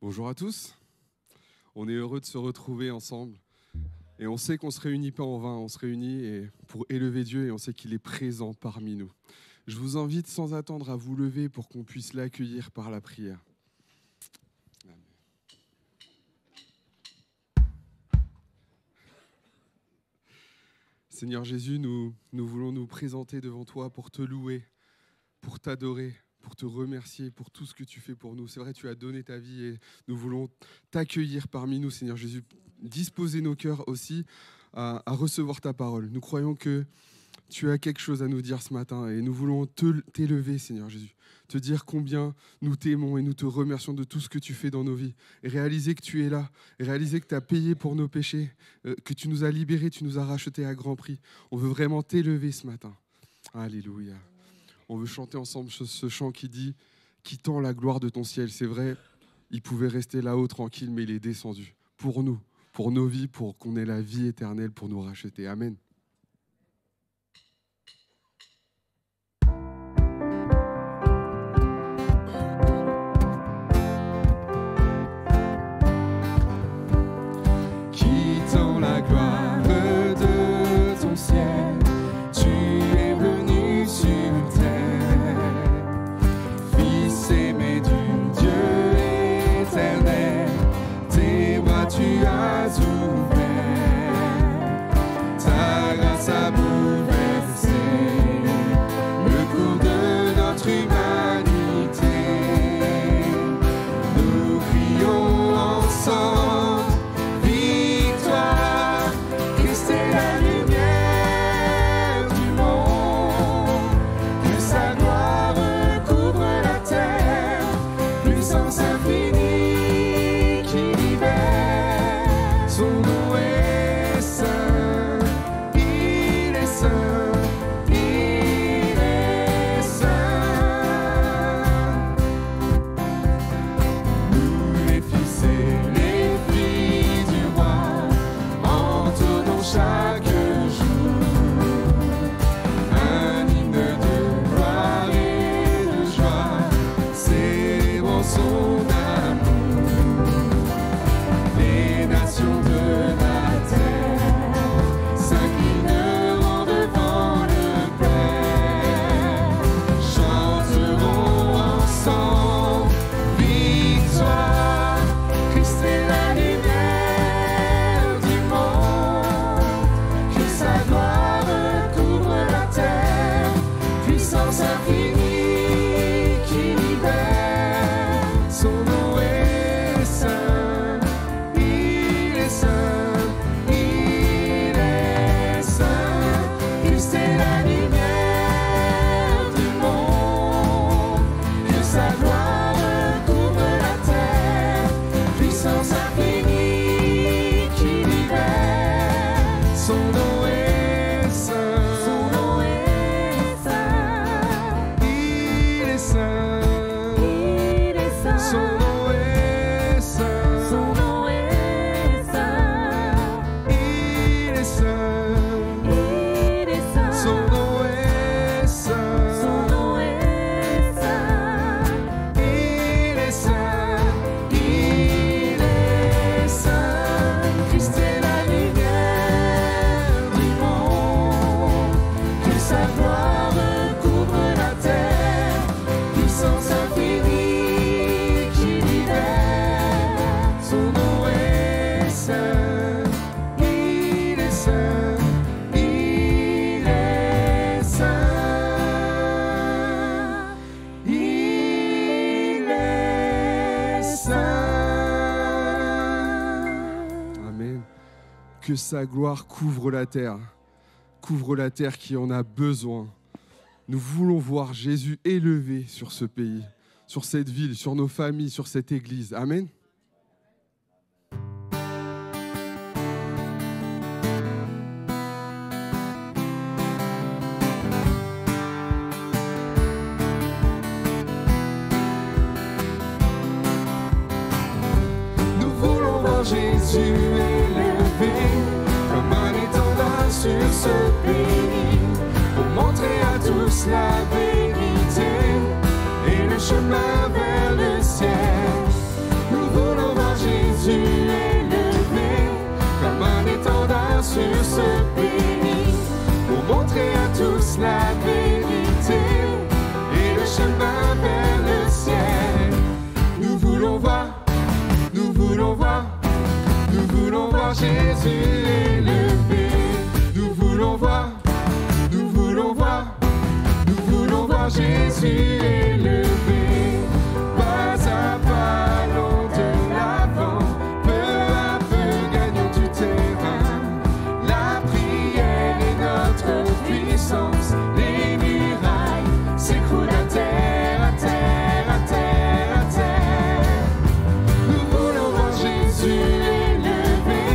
Bonjour à tous, on est heureux de se retrouver ensemble et on sait qu'on ne se réunit pas en vain, on se réunit pour élever Dieu et on sait qu'il est présent parmi nous. Je vous invite sans attendre à vous lever pour qu'on puisse l'accueillir par la prière. Seigneur Jésus, nous voulons nous présenter devant toi pour te louer, pour t'adorer, pour te remercier pour tout ce que tu fais pour nous. C'est vrai, tu as donné ta vie et nous voulons t'accueillir parmi nous, Seigneur Jésus. Disposer nos cœurs aussi à recevoir ta parole. Nous croyons que tu as quelque chose à nous dire ce matin et nous voulons t'élever, Seigneur Jésus. Te dire combien nous t'aimons et nous te remercions de tout ce que tu fais dans nos vies. Et réaliser que tu es là, et réaliser que tu as payé pour nos péchés, que tu nous as libérés, tu nous as rachetés à grand prix. On veut vraiment t'élever ce matin. Alléluia. On veut chanter ensemble ce chant qui dit « Qui tend la gloire de ton ciel ». C'est vrai, il pouvait rester là-haut tranquille, mais il est descendu. Pour nous, pour nos vies, pour qu'on ait la vie éternelle, pour nous racheter. Amen. Qui tend la gloire de ton ciel, tu es venu sur terre, Fils aimé du Dieu éternel, tes bras tu as ouverts, ta grâce a bouleversé le cours de notre humanité. Nous crions ensemble victoire, Christ est la lumière du monde, que sa gloire recouvre la terre, puissance infinie qui libère, son nom est saint, il est saint, il est saint. Nous les fils et les filles du roi, entonons chaque jour un hymne de gloire et de joie, célébrant son amour. Les nations de la terre s'inclineront devant le Père, chanteront ensemble victoire, Christ est la lumière du monde, que sa gloire recouvre la terre, puissance infinie qui libère, son nom est saint, il est saint, il est saint, Christ est la lumière du monde, que sa gloire recouvre la terre, puissance infinie qui libère, son nom est saint, son nom est saint, il est saint, il est saint, son nom est saint, son nom est saint, il est saint, il est saint, son nom est saint, son nom est saint, il est saint, il est saint, Christ est la lumière du monde, que sa gloire recouvre la terre, puissance infinie qui libère, son nom est saint, il est saint, il est saint, il est saint. Amen. Que sa gloire couvre la terre qui en a besoin. Nous voulons voir Jésus élevé sur ce pays, sur cette ville, sur nos familles, sur cette église. Amen. Nous voulons voir Jésus élevé comme un étendard sur ce pays, pour montrer à tous la vérité et le chemin vers le ciel. Nous voulons voulons voir Jésus élevé. Nous voulons voir, nous voulons voir, nous voulons voir Jésus élevé. Pas à pas, allons de l'avant, peu à peu gagnons du terrain. La prière est notre puissance, les murailles s'écroulent à terre, à terre, à terre, à terre. Nous voulons voir Jésus élevé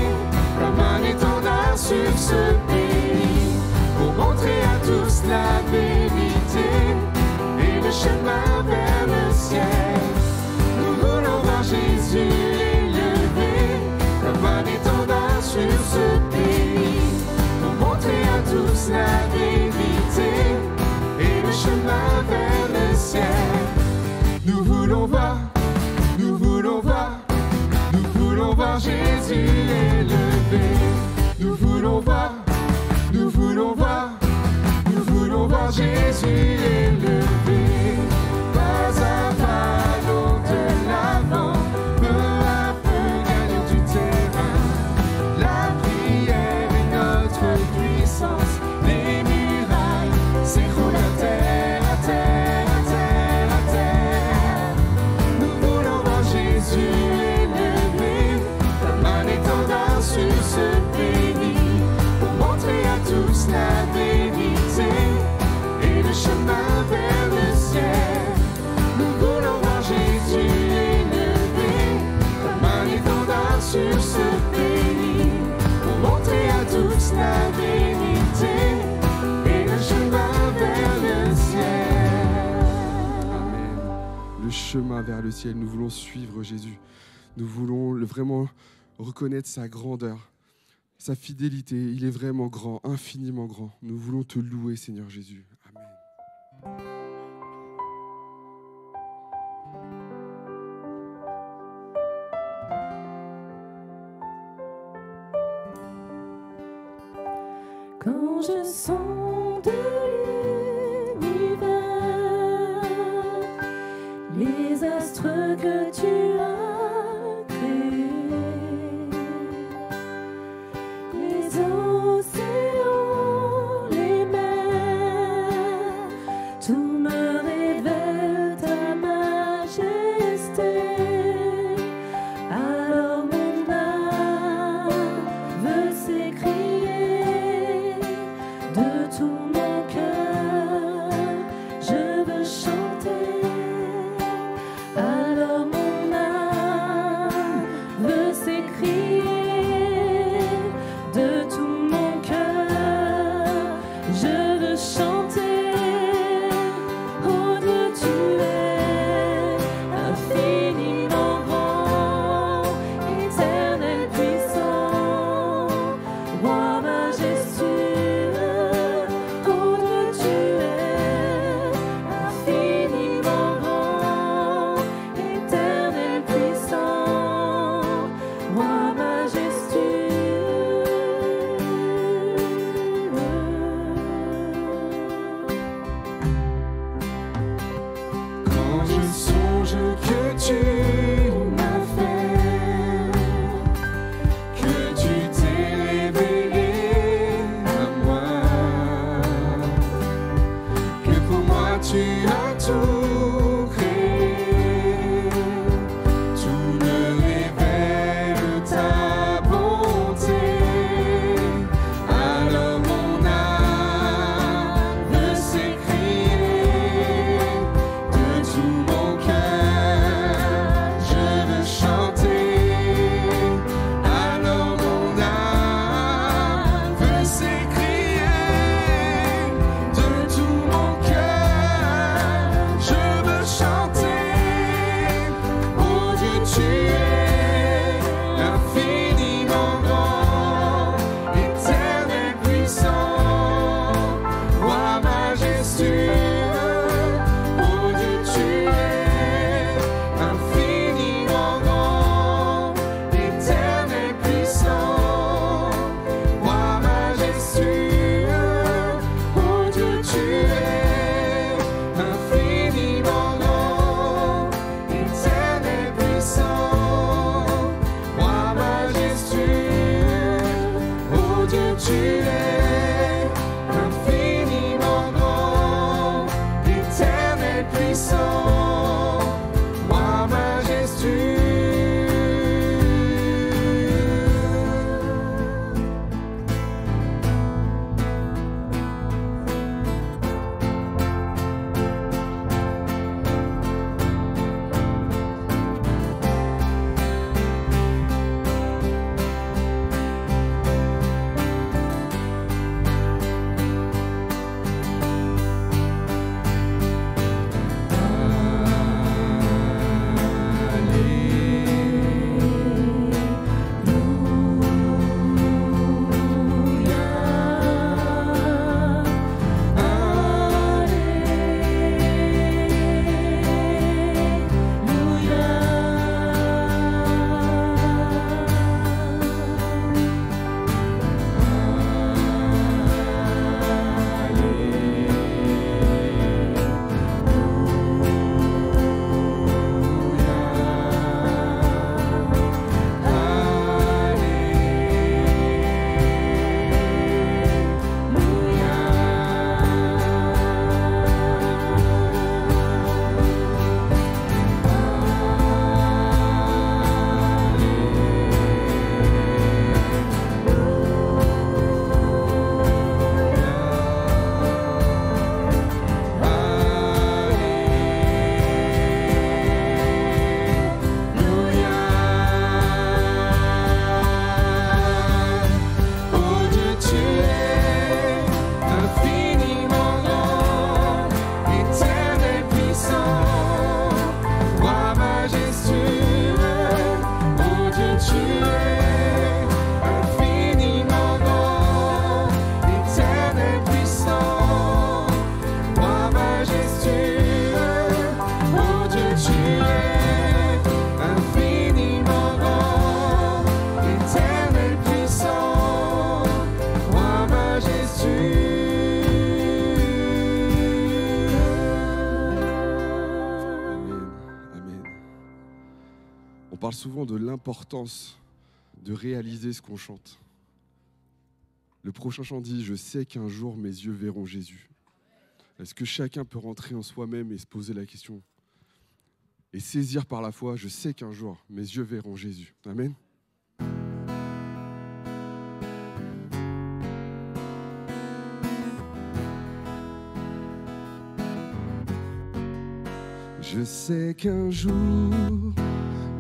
comme un étendard sur ce pays, pour montrer à tous la vérité et le chemin vers le ciel. Nous voulons voir Jésus élevé comme un étendard sur ce pays, pour montrer à tous la vérité et le chemin vers le ciel. Nous voulons voir, nous voulons voir, nous voulons voir Jésus élevé. Nous voulons voir, nous voulons voir, nous voulons voir Jésus élevé. Pas à pas, allons de l'avant, peu à peu gagnons du terrain. La prière est notre puissance, les murailles s'écroulent à terre, à terre, à terre, à terre. Nous voulons voir Jésus élevé comme un étendard sur ce pays, pour montrer à tous la vérité et le chemin vers le ciel. Nous voulons voir Jésus élevé comme un étendard sur ce pays, pour montrer à tous la vérité et le chemin vers le ciel. Amen. Le chemin vers le ciel, nous voulons suivre Jésus. Nous voulons vraiment reconnaître sa grandeur, sa fidélité. Il est vraiment grand, infiniment grand. Nous voulons te louer, Seigneur Jésus. Amen. Quand je sonde l'univers, les astres que tu as créés, les océans, les mers, tout me révèle ta majesté. Alors mon âme veut s'écrier de tout mon cœur, je veux chanter. Alors mon âme veut s'écrier de tout mon cœur, je veux chanter. Oh Dieu, tu es infiniment grand, éternel puissant, roi majestueux. Oh Dieu, tu es infiniment grand, éternel puissant, roi majestueux. Quand je songe que tu m'as fait, que tu t'es révélé à moi, que pour moi tu as tout créé, tout me révèle ta bonté. Alors mon âme veut s'écrier de tout mon cœur, je veux chanter. Alors mon âme veut s'écrier de tout mon cœur, je veux chanter. Oh Dieu, tu es infiniment grand, éternel puissant, roi majestueux. Oh Dieu, tu es infiniment grand, éternel puissant, roi majestueux. Oh Dieu, tu es infiniment grand, éternel puissant, Dieu, tu es infiniment grand, éternel, puissant, roi majestueux. On parle souvent de l'importance de réaliser ce qu'on chante. Le prochain chant dit « Je sais qu'un jour mes yeux verront Jésus ». Est-ce que chacun peut rentrer en soi-même et se poser la question et saisir par la foi « Je sais qu'un jour mes yeux verront Jésus ». Amen. Je sais qu'un jour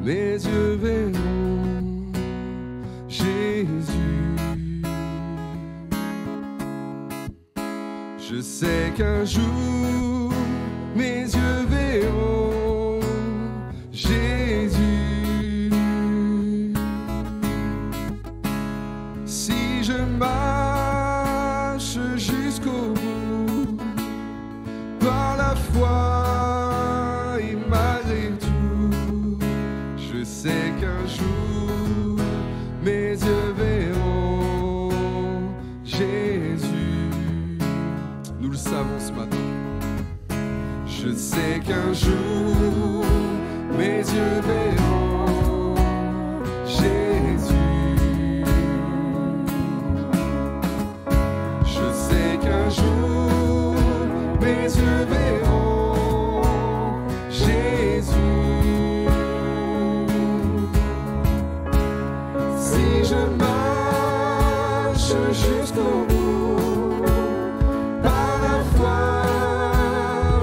mes yeux verront Jésus. Je sais qu'un jour mes yeux verront Jésus. Si je marche jusqu'au bout par la foi et malgré tout, je sais qu'un jour mes yeux verront Jésus. Nous le savons ce matin. Je sais qu'un jour mes yeux verront Jésus. Je sais qu'un jour mes yeux verront Jésus. Si je marche jusqu'au bout par la foi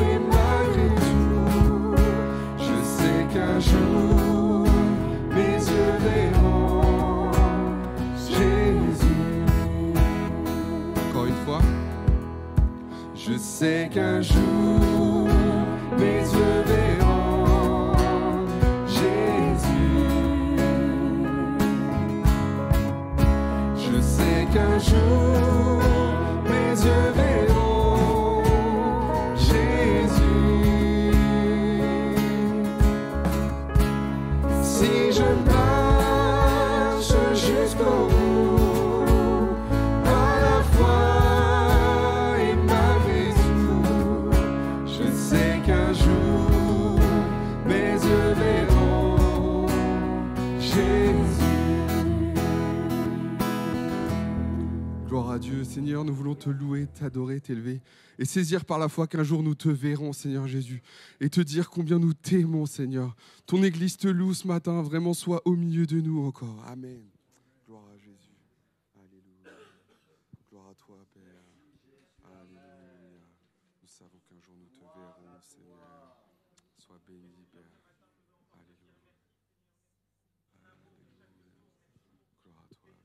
et malgré tout, je sais qu'un jour mes yeux verront Jésus. Encore une fois. Je sais qu'un jour mes yeux verront Jésus. Je sais qu'un jour mes yeux verront Jésus. Si je marche jusqu'au bout par la foi et malgré tout, je sais qu'un jour mes yeux verront Jésus. à Dieu. Seigneur, nous voulons te louer, t'adorer, t'élever et saisir par la foi qu'un jour nous te verrons, Seigneur Jésus, et te dire combien nous t'aimons, Seigneur. Ton Église te loue ce matin, vraiment sois au milieu de nous encore. Amen. Gloire à Jésus. Alléluia. Gloire à toi, Père. Alléluia. Nous savons qu'un jour nous te verrons, Seigneur. Sois béni, Père. Alléluia. Alléluia. Gloire à toi, Père.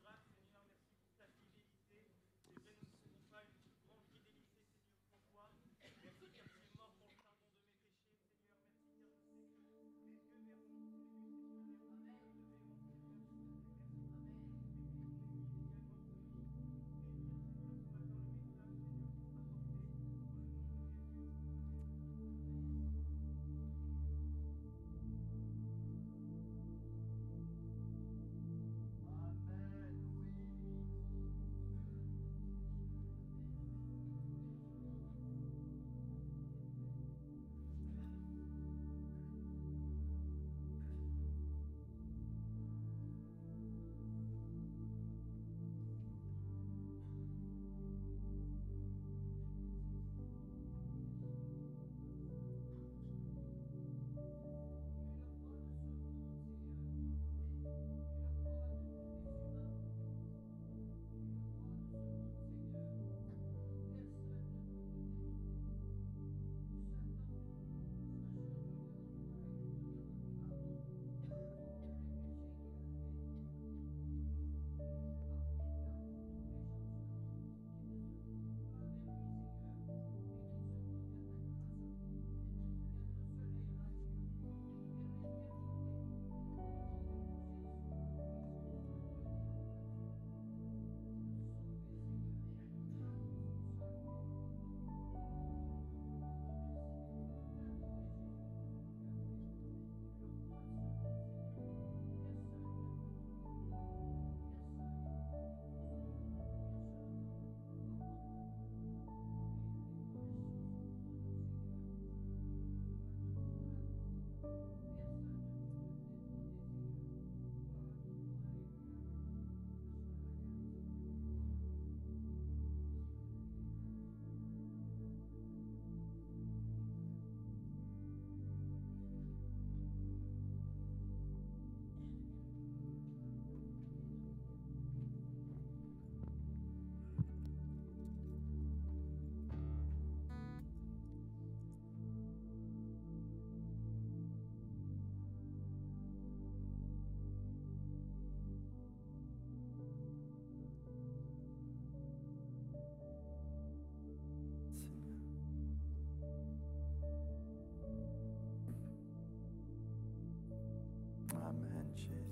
Amen, Jésus.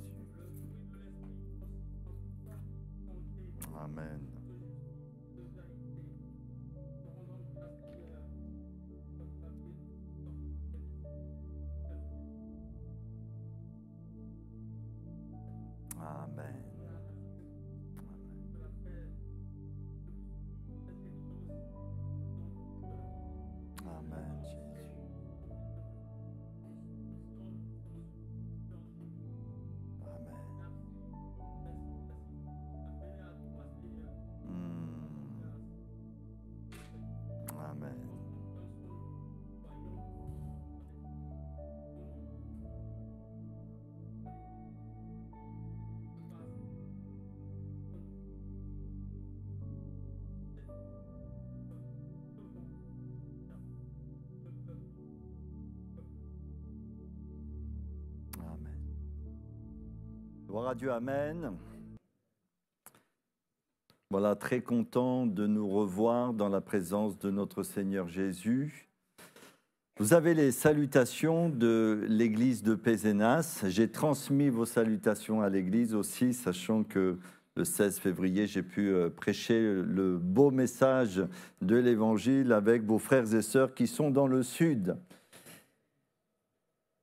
Amen. Amen. Amen, Jésus. Amen. Amen. Amen. Gloire à Dieu, Amen. Voilà, très content de nous revoir dans la présence de notre Seigneur Jésus. Vous avez les salutations de l'église de Pézenas. J'ai transmis vos salutations à l'église aussi, sachant que le 16 février, j'ai pu prêcher le beau message de l'évangile avec vos frères et sœurs qui sont dans le sud.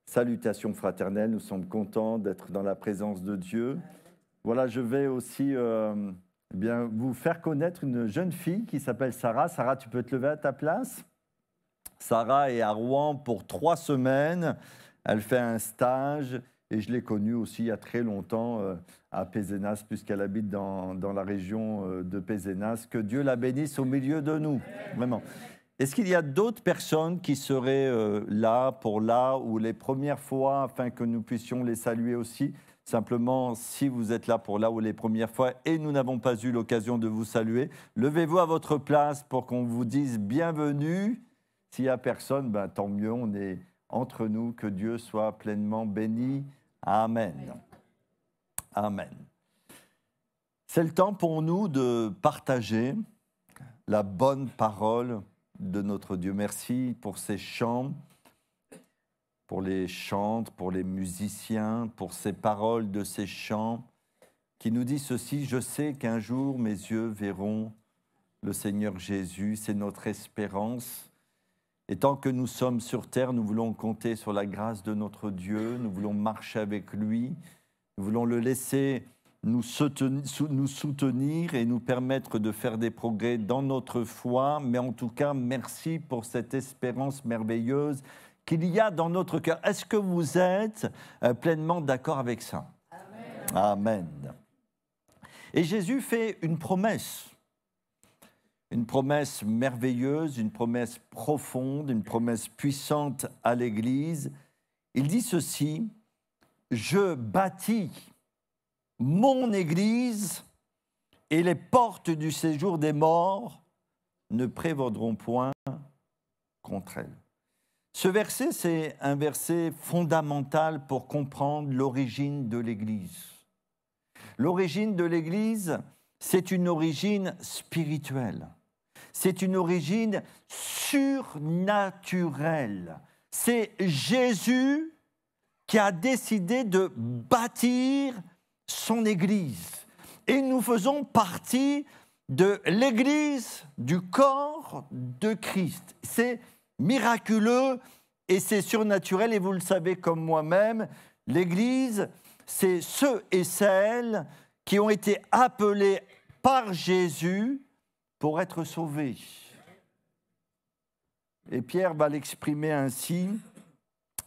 Salutations fraternelles, nous sommes contents d'être dans la présence de Dieu. Voilà, je vais aussi bien vous faire connaître une jeune fille qui s'appelle Sarah. Sarah, tu peux te lever à ta place? Sarah est à Rouen pour 3 semaines. Elle fait un stage Et je l'ai connue aussi il y a très longtemps à Pézenas, puisqu'elle habite dans la région de Pézenas. Que Dieu la bénisse au milieu de nous, vraiment. Est-ce qu'il y a d'autres personnes qui seraient là ou les premières fois, afin que nous puissions les saluer aussi? Simplement, si vous êtes là pour là ou les premières fois et nous n'avons pas eu l'occasion de vous saluer, levez-vous à votre place pour qu'on vous dise bienvenue. S'il n'y a personne, ben, tant mieux, on est entre nous, que Dieu soit pleinement béni. Amen. Amen. C'est le temps pour nous de partager la bonne parole de notre Dieu. Merci pour ces chants, pour les chantes, pour les musiciens, pour ces paroles de ces chants qui nous disent ceci: je sais qu'un jour mes yeux verront le Seigneur Jésus, c'est notre espérance. Et tant que nous sommes sur terre, nous voulons compter sur la grâce de notre Dieu, nous voulons marcher avec lui, nous voulons le laisser nous soutenir et nous permettre de faire des progrès dans notre foi. Mais en tout cas, merci pour cette espérance merveilleuse qu'il y a dans notre cœur. Est-ce que vous êtes pleinement d'accord avec ça? Amen. Amen. Et Jésus fait une promesse merveilleuse, une promesse profonde, une promesse puissante à l'Église. Il dit ceci: je bâtis mon Église et les portes du séjour des morts ne prévaudront point contre elle. Ce verset, c'est un verset fondamental pour comprendre l'origine de l'Église. L'origine de l'Église, c'est une origine spirituelle. C'est une origine surnaturelle. C'est Jésus qui a décidé de bâtir son Église. Et nous faisons partie de l'Église, du corps de Christ. C'est miraculeux et c'est surnaturel. Et vous le savez comme moi-même, l'Église, c'est ceux et celles qui ont été appelés par Jésus pour être sauvés. Et Pierre va l'exprimer ainsi,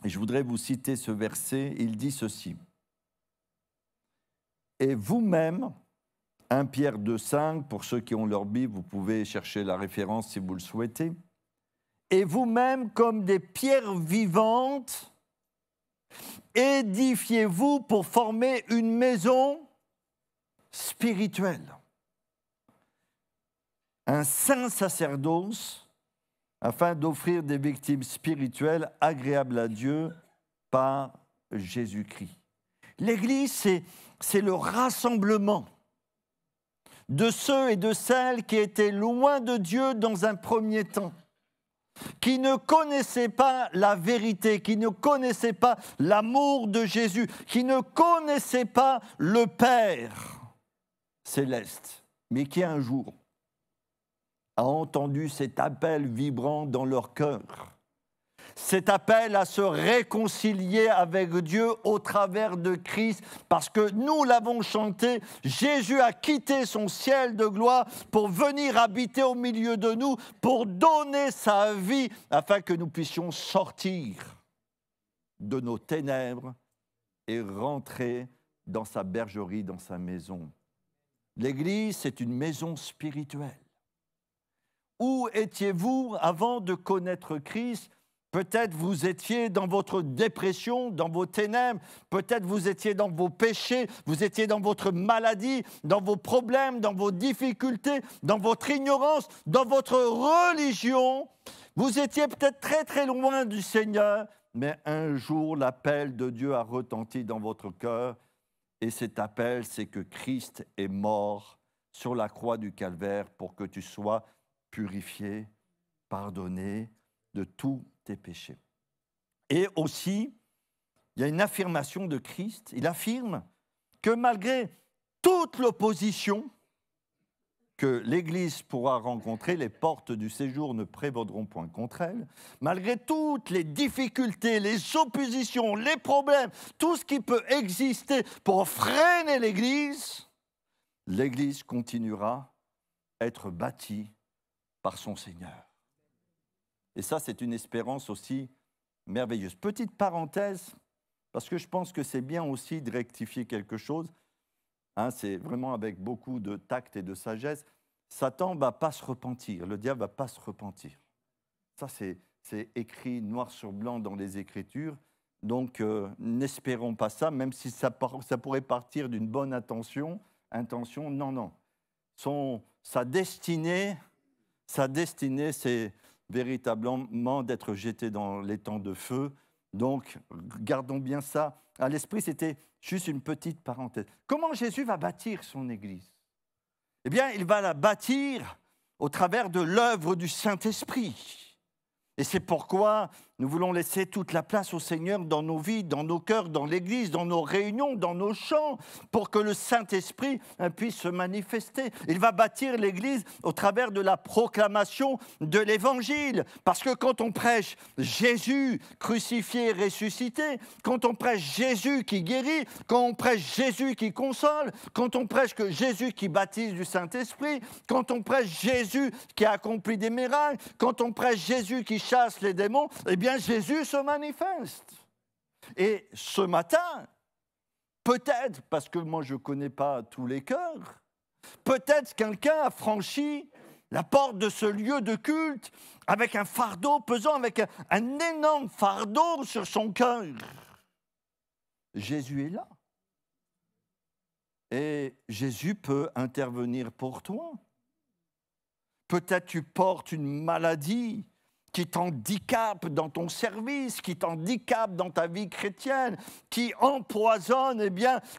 et je voudrais vous citer ce verset. Il dit ceci: et vous-même, 1 Pierre 2,5, pour ceux qui ont leur Bible, vous pouvez chercher la référence si vous le souhaitez, et vous-même, comme des pierres vivantes, édifiez-vous pour former une maison spirituelle, un saint sacerdoce, afin d'offrir des victimes spirituelles agréables à Dieu par Jésus-Christ. L'Église, c'est le rassemblement de ceux et de celles qui étaient loin de Dieu dans un premier temps, qui ne connaissaient pas la vérité, qui ne connaissaient pas l'amour de Jésus, qui ne connaissaient pas le Père céleste, mais qui un jour a entendu cet appel vibrant dans leur cœur, cet appel à se réconcilier avec Dieu au travers de Christ, parce que nous l'avons chanté, Jésus a quitté son ciel de gloire pour venir habiter au milieu de nous, pour donner sa vie, afin que nous puissions sortir de nos ténèbres et rentrer dans sa bergerie, dans sa maison. L'Église, c'est une maison spirituelle. Où étiez-vous avant de connaître Christ? Peut-être vous étiez dans votre dépression, dans vos ténèbres. Peut-être vous étiez dans vos péchés, vous étiez dans votre maladie, dans vos problèmes, dans vos difficultés, dans votre ignorance, dans votre religion. Vous étiez peut-être très très loin du Seigneur, mais un jour l'appel de Dieu a retenti dans votre cœur. Et cet appel, c'est que Christ est mort sur la croix du Calvaire pour que tu sois purifié, pardonné de tous tes péchés. Et aussi, il y a une affirmation de Christ. Il affirme que malgré toute l'opposition que l'Église pourra rencontrer, les portes du séjour ne prévaudront point contre elle. Malgré toutes les difficultés, les oppositions, les problèmes, tout ce qui peut exister pour freiner l'Église, l'Église continuera à être bâtie par son Seigneur. Et ça, c'est une espérance aussi merveilleuse. Petite parenthèse, parce que je pense que c'est bien aussi de rectifier quelque chose. Hein, c'est vraiment avec beaucoup de tact et de sagesse. Satan ne va pas se repentir, le diable ne va pas se repentir. Ça, c'est écrit noir sur blanc dans les Écritures. Donc, n'espérons pas ça, même si ça pourrait partir d'une bonne intention. Non. Sa destinée, c'est véritablement d'être jeté dans les temps de feu. Donc, gardons bien ça à l'esprit. C'était juste une petite parenthèse. Comment Jésus va bâtir son Église? Eh bien, il va la bâtir au travers de l'œuvre du Saint-Esprit. Et c'est pourquoi nous voulons laisser toute la place au Seigneur dans nos vies, dans nos cœurs, dans l'Église, dans nos réunions, dans nos chants, pour que le Saint-Esprit puisse se manifester. Il va bâtir l'Église au travers de la proclamation de l'Évangile. Parce que quand on prêche Jésus crucifié et ressuscité, quand on prêche Jésus qui guérit, quand on prêche Jésus qui console, quand on prêche que Jésus qui baptise du Saint-Esprit, quand on prêche Jésus qui a accompli des miracles, quand on prêche Jésus qui chasse les démons, eh bien Jésus se manifeste. Et ce matin, peut-être, parce que moi je ne connais pas tous les cœurs, peut-être quelqu'un a franchi la porte de ce lieu de culte avec un fardeau pesant, avec un énorme fardeau sur son cœur. Jésus est là. Et Jésus peut intervenir pour toi. Peut-être tu portes une maladie qui t'handicape dans ton service, qui t'handicape dans ta vie chrétienne, qui empoisonne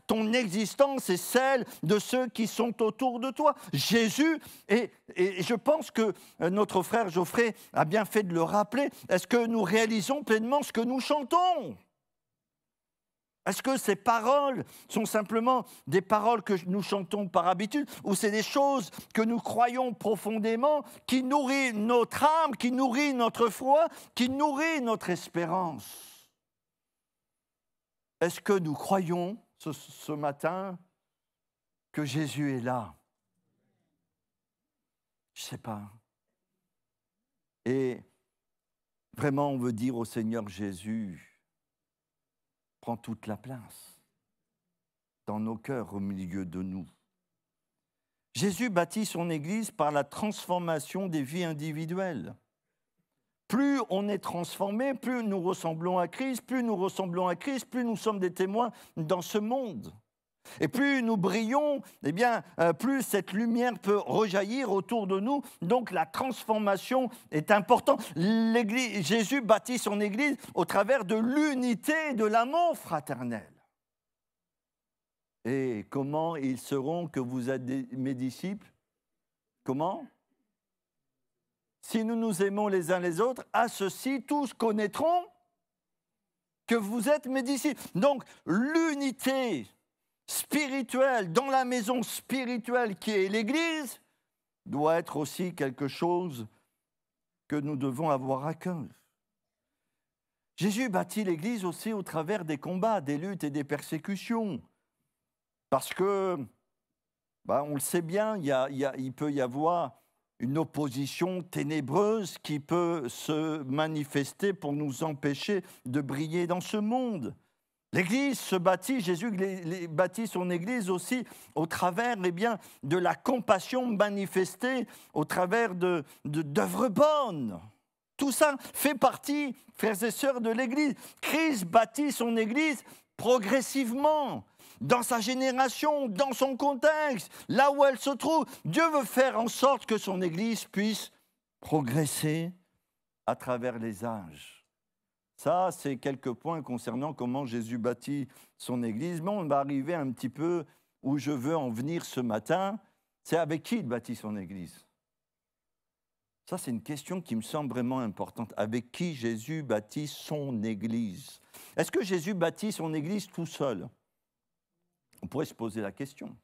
ton existence et celle de ceux qui sont autour de toi. Jésus, et je pense que notre frère Geoffrey a bien fait de le rappeler, est-ce que nous réalisons pleinement ce que nous chantons ? Est-ce que ces paroles sont simplement des paroles que nous chantons par habitude ou c'est des choses que nous croyons profondément, qui nourrissent notre âme, qui nourrissent notre foi, qui nourrissent notre espérance? Est-ce que nous croyons ce matin que Jésus est là? Je ne sais pas. Et vraiment, on veut dire au Seigneur Jésus, prends toute la place dans nos cœurs, au milieu de nous. Jésus bâtit son Église par la transformation des vies individuelles. Plus on est transformé, plus nous ressemblons à Christ, plus nous sommes des témoins dans ce monde. Et plus nous brillons, plus cette lumière peut rejaillir autour de nous. Donc la transformation est importante. Jésus bâtit son Église au travers de l'unité et de l'amour fraternel. Et comment ils sauront que vous êtes mes disciples? Comment? Si nous nous aimons les uns les autres, à ceux-ci tous connaîtront que vous êtes mes disciples. Donc l'unité spirituelle, dans la maison spirituelle qui est l'Église, doit être aussi quelque chose que nous devons avoir à cœur. Jésus bâtit l'Église aussi au travers des combats, des luttes et des persécutions. Parce que, on le sait bien, il peut y avoir une opposition ténébreuse qui peut se manifester pour nous empêcher de briller dans ce monde. L'Église se bâtit, Jésus bâtit son Église aussi au travers de la compassion manifestée, au travers d'œuvres bonnes. Tout ça fait partie, frères et sœurs, de l'Église. Christ bâtit son Église progressivement, dans sa génération, dans son contexte, là où elle se trouve. Dieu veut faire en sorte que son Église puisse progresser à travers les âges. Ça, c'est quelques points concernant comment Jésus bâtit son Église. Mais on va arriver un petit peu où je veux en venir ce matin. C'est avec qui il bâtit son Église? Ça, c'est une question qui me semble vraiment importante. Avec qui Jésus bâtit son Église? Est-ce que Jésus bâtit son Église tout seul? On pourrait se poser la question.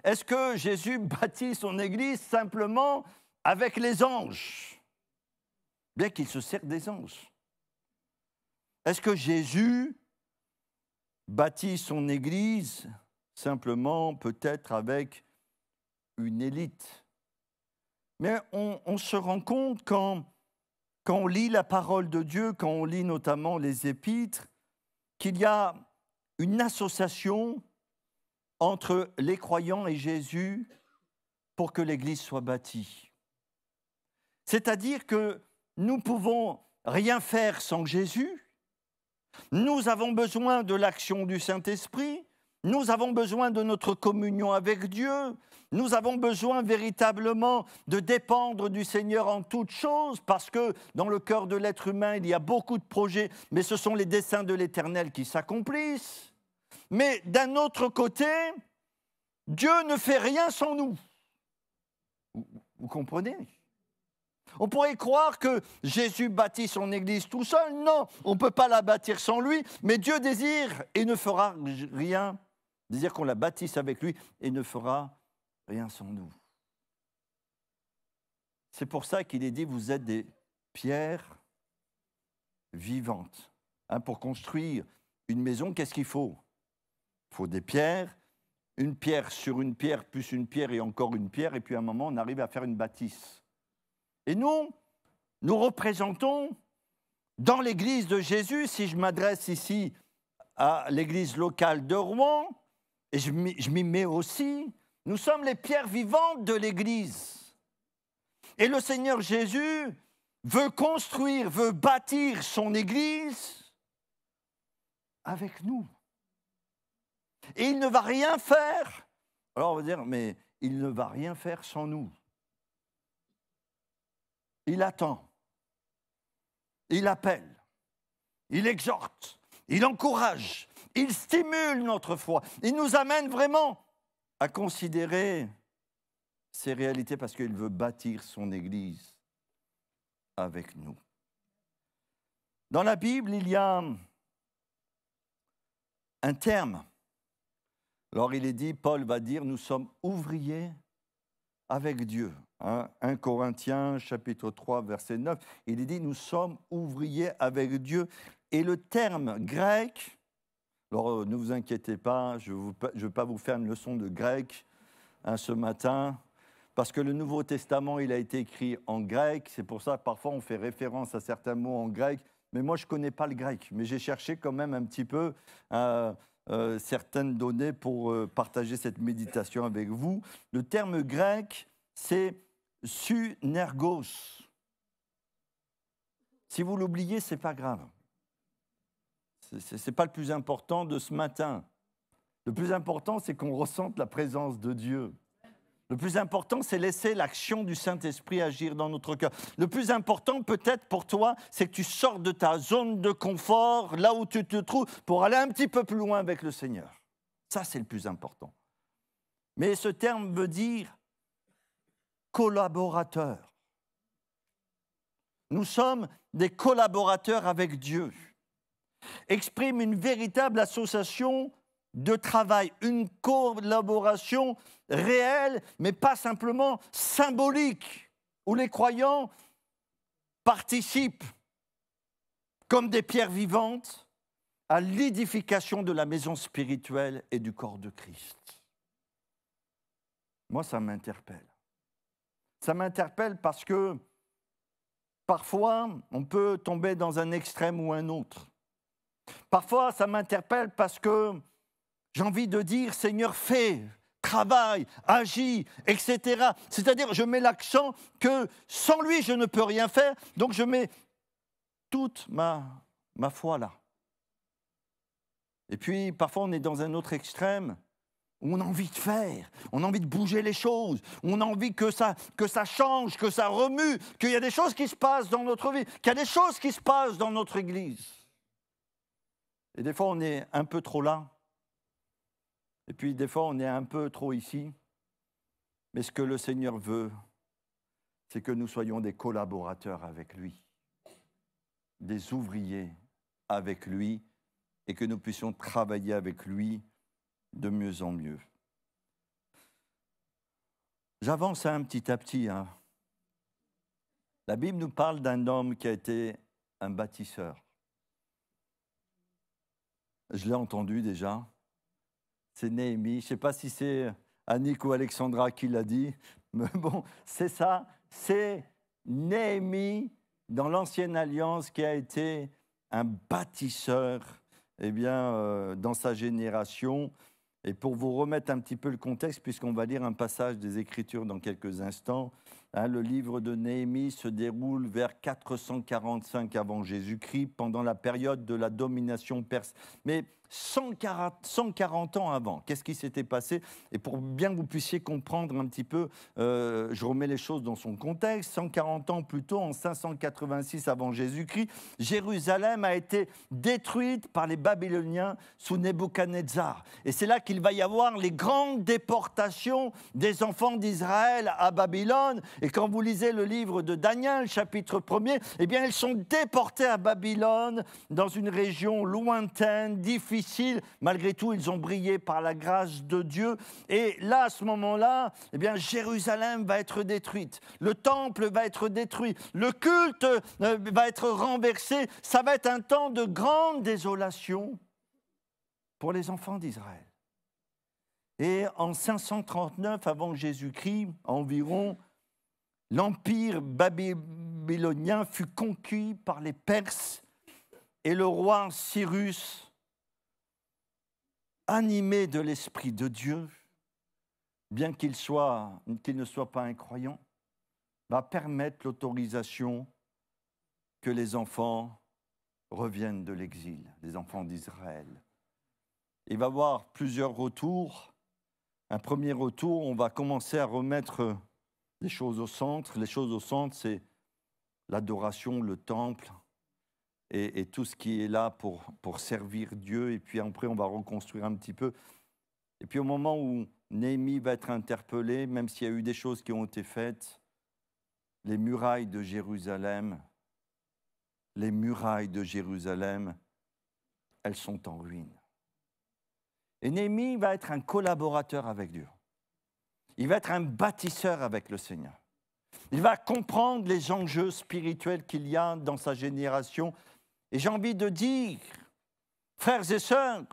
Est-ce que Jésus bâtit son Église simplement avec les anges? Bien qu'il se sert des anges. Est-ce que Jésus bâtit son Église simplement peut-être avec une élite? Mais on se rend compte quand on lit la parole de Dieu, quand on lit notamment les épîtres, qu'il y a une association entre les croyants et Jésus pour que l'Église soit bâtie. C'est-à-dire que nous ne pouvons rien faire sans Jésus. Nous avons besoin de l'action du Saint-Esprit. Nous avons besoin de notre communion avec Dieu. Nous avons besoin véritablement de dépendre du Seigneur en toutes choses, parce que dans le cœur de l'être humain, il y a beaucoup de projets, mais ce sont les desseins de l'Éternel qui s'accomplissent. Mais d'un autre côté, Dieu ne fait rien sans nous. Vous comprenez ? On pourrait croire que Jésus bâtit son Église tout seul. Non, on ne peut pas la bâtir sans lui, mais Dieu désire et ne fera rien. Désire qu'on la bâtisse avec lui et ne fera rien sans nous. C'est pour ça qu'il est dit, vous êtes des pierres vivantes. Pour construire une maison, qu'est-ce qu'il faut ? Il faut des pierres, une pierre sur une pierre, plus une pierre et encore une pierre, et puis à un moment, on arrive à faire une bâtisse. Et nous représentons, dans l'Église de Jésus, si je m'adresse ici à l'Église locale de Rouen, et je m'y mets aussi, nous sommes les pierres vivantes de l'Église. Et le Seigneur Jésus veut construire, veut bâtir son Église avec nous. Et il ne va rien faire. Alors on va dire, mais il ne va rien faire sans nous. Il attend, il appelle, il exhorte, il encourage, il stimule notre foi. Il nous amène vraiment à considérer ces réalités parce qu'il veut bâtir son Église avec nous. Dans la Bible, il y a un terme. Alors il est dit, Paul va dire, nous sommes ouvriers avec Dieu. 1 Corinthiens, chapitre 3, verset 9, il est dit, nous sommes ouvriers avec Dieu. Et le terme grec, alors ne vous inquiétez pas, je ne vais pas vous faire une leçon de grec ce matin, parce que le Nouveau Testament, il a été écrit en grec, c'est pour ça que parfois on fait référence à certains mots en grec, mais moi je ne connais pas le grec, mais j'ai cherché quand même un petit peu certaines données pour partager cette méditation avec vous. Le terme grec, c'est sunergos. Si vous l'oubliez, ce n'est pas grave. Ce n'est pas le plus important de ce matin. Le plus important, c'est qu'on ressente la présence de Dieu. Le plus important, c'est laisser l'action du Saint-Esprit agir dans notre cœur. Le plus important, peut-être pour toi, c'est que tu sortes de ta zone de confort, là où tu te trouves, pour aller un petit peu plus loin avec le Seigneur. Ça, c'est le plus important. Mais ce terme veut dire collaborateur. Nous sommes des collaborateurs avec Dieu. Exprime une véritable association de travail, une collaboration réelle, mais pas simplement symbolique, où les croyants participent comme des pierres vivantes à l'édification de la maison spirituelle et du corps de Christ. Moi, ça m'interpelle. Ça m'interpelle parce que parfois, on peut tomber dans un extrême ou un autre. Parfois, ça m'interpelle parce que j'ai envie de dire, Seigneur, fais, travaille, agis, etc. C'est-à-dire, je mets l'accent que sans lui, je ne peux rien faire, donc je mets toute ma foi là. Et puis, parfois, on est dans un autre extrême, où on a envie de faire, on a envie de bouger les choses, on a envie que ça change, que ça remue, qu'il y a des choses qui se passent dans notre vie, qu'il y a des choses qui se passent dans notre Église. Et des fois, on est un peu trop là. Et puis, des fois, on est un peu trop ici. Mais ce que le Seigneur veut, c'est que nous soyons des collaborateurs avec lui, des ouvriers avec lui, et que nous puissions travailler avec lui de mieux en mieux. J'avance petit à petit. La Bible nous parle d'un homme qui a été un bâtisseur. Je l'ai entendu déjà. C'est Néhémie. Je ne sais pas si c'est Annick ou Alexandra qui l'a dit, mais bon, c'est ça. C'est Néhémie dans l'Ancienne Alliance qui a été un bâtisseur dans sa génération. Et pour vous remettre un petit peu le contexte, puisqu'on va lire un passage des Écritures dans quelques instants, le livre de Néhémie se déroule vers 445 avant Jésus-Christ, pendant la période de la domination perse. Mais 140 ans avant, qu'est-ce qui s'était passé? Et pour bien que vous puissiez comprendre un petit peu, je remets les choses dans son contexte. 140 ans plus tôt, en 586 avant Jésus-Christ, Jérusalem a été détruite par les Babyloniens sous Nebuchadnezzar. Et c'est là qu'il va y avoir les grandes déportations des enfants d'Israël à Babylone. Et quand vous lisez le livre de Daniel, chapitre 1er, eh bien, ils sont déportés à Babylone, dans une région lointaine, difficile. Malgré tout, ils ont brillé par la grâce de Dieu. Et là, à ce moment-là, eh bien, Jérusalem va être détruite. Le temple va être détruit. Le culte va être renversé. Ça va être un temps de grande désolation pour les enfants d'Israël. Et en 539 avant Jésus-Christ, environ, l'empire babylonien fut conquis par les Perses et le roi Cyrus, animé de l'Esprit de Dieu, bien qu'il ne soit pas un croyant, va permettre l'autorisation que les enfants reviennent de l'exil, les enfants d'Israël. Il va y avoir plusieurs retours. Un premier retour, on va commencer à remettre les choses au centre. Les choses au centre, c'est l'adoration, le temple, et tout ce qui est là pour servir Dieu. Et puis après, on va reconstruire un petit peu. Et puis au moment où Néhémie va être interpellé, même s'il y a eu des choses qui ont été faites, les murailles de Jérusalem, elles sont en ruine. Et Néhémie va être un collaborateur avec Dieu. Il va être un bâtisseur avec le Seigneur. Il va comprendre les enjeux spirituels qu'il y a dans sa génération. Et j'ai envie de dire, frères et sœurs,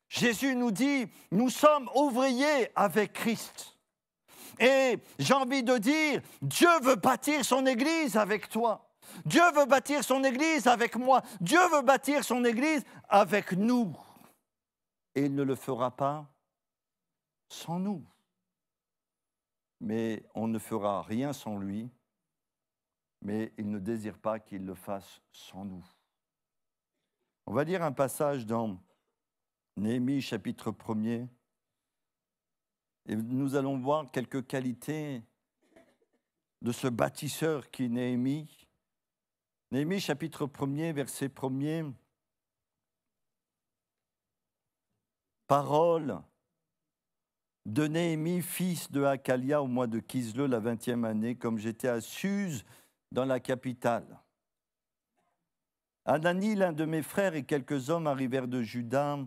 Jésus nous dit, nous sommes ouvriers avec Christ. Et j'ai envie de dire, Dieu veut bâtir son Église avec toi. Dieu veut bâtir son Église avec moi. Dieu veut bâtir son Église avec nous. Et il ne le fera pas sans nous. Mais on ne fera rien sans lui. Mais il ne désire pas qu'il le fasse sans nous. On va lire un passage dans Néhémie, chapitre 1er. Et nous allons voir quelques qualités de ce bâtisseur qui est Néhémie. Néhémie, chapitre 1er, verset 1er. Parole de Néhémie, fils de Hakalia, au mois de Kislev, la 20e année, comme j'étais à Suse, dans la capitale. Hanani, l'un de mes frères, et quelques hommes arrivèrent de Juda,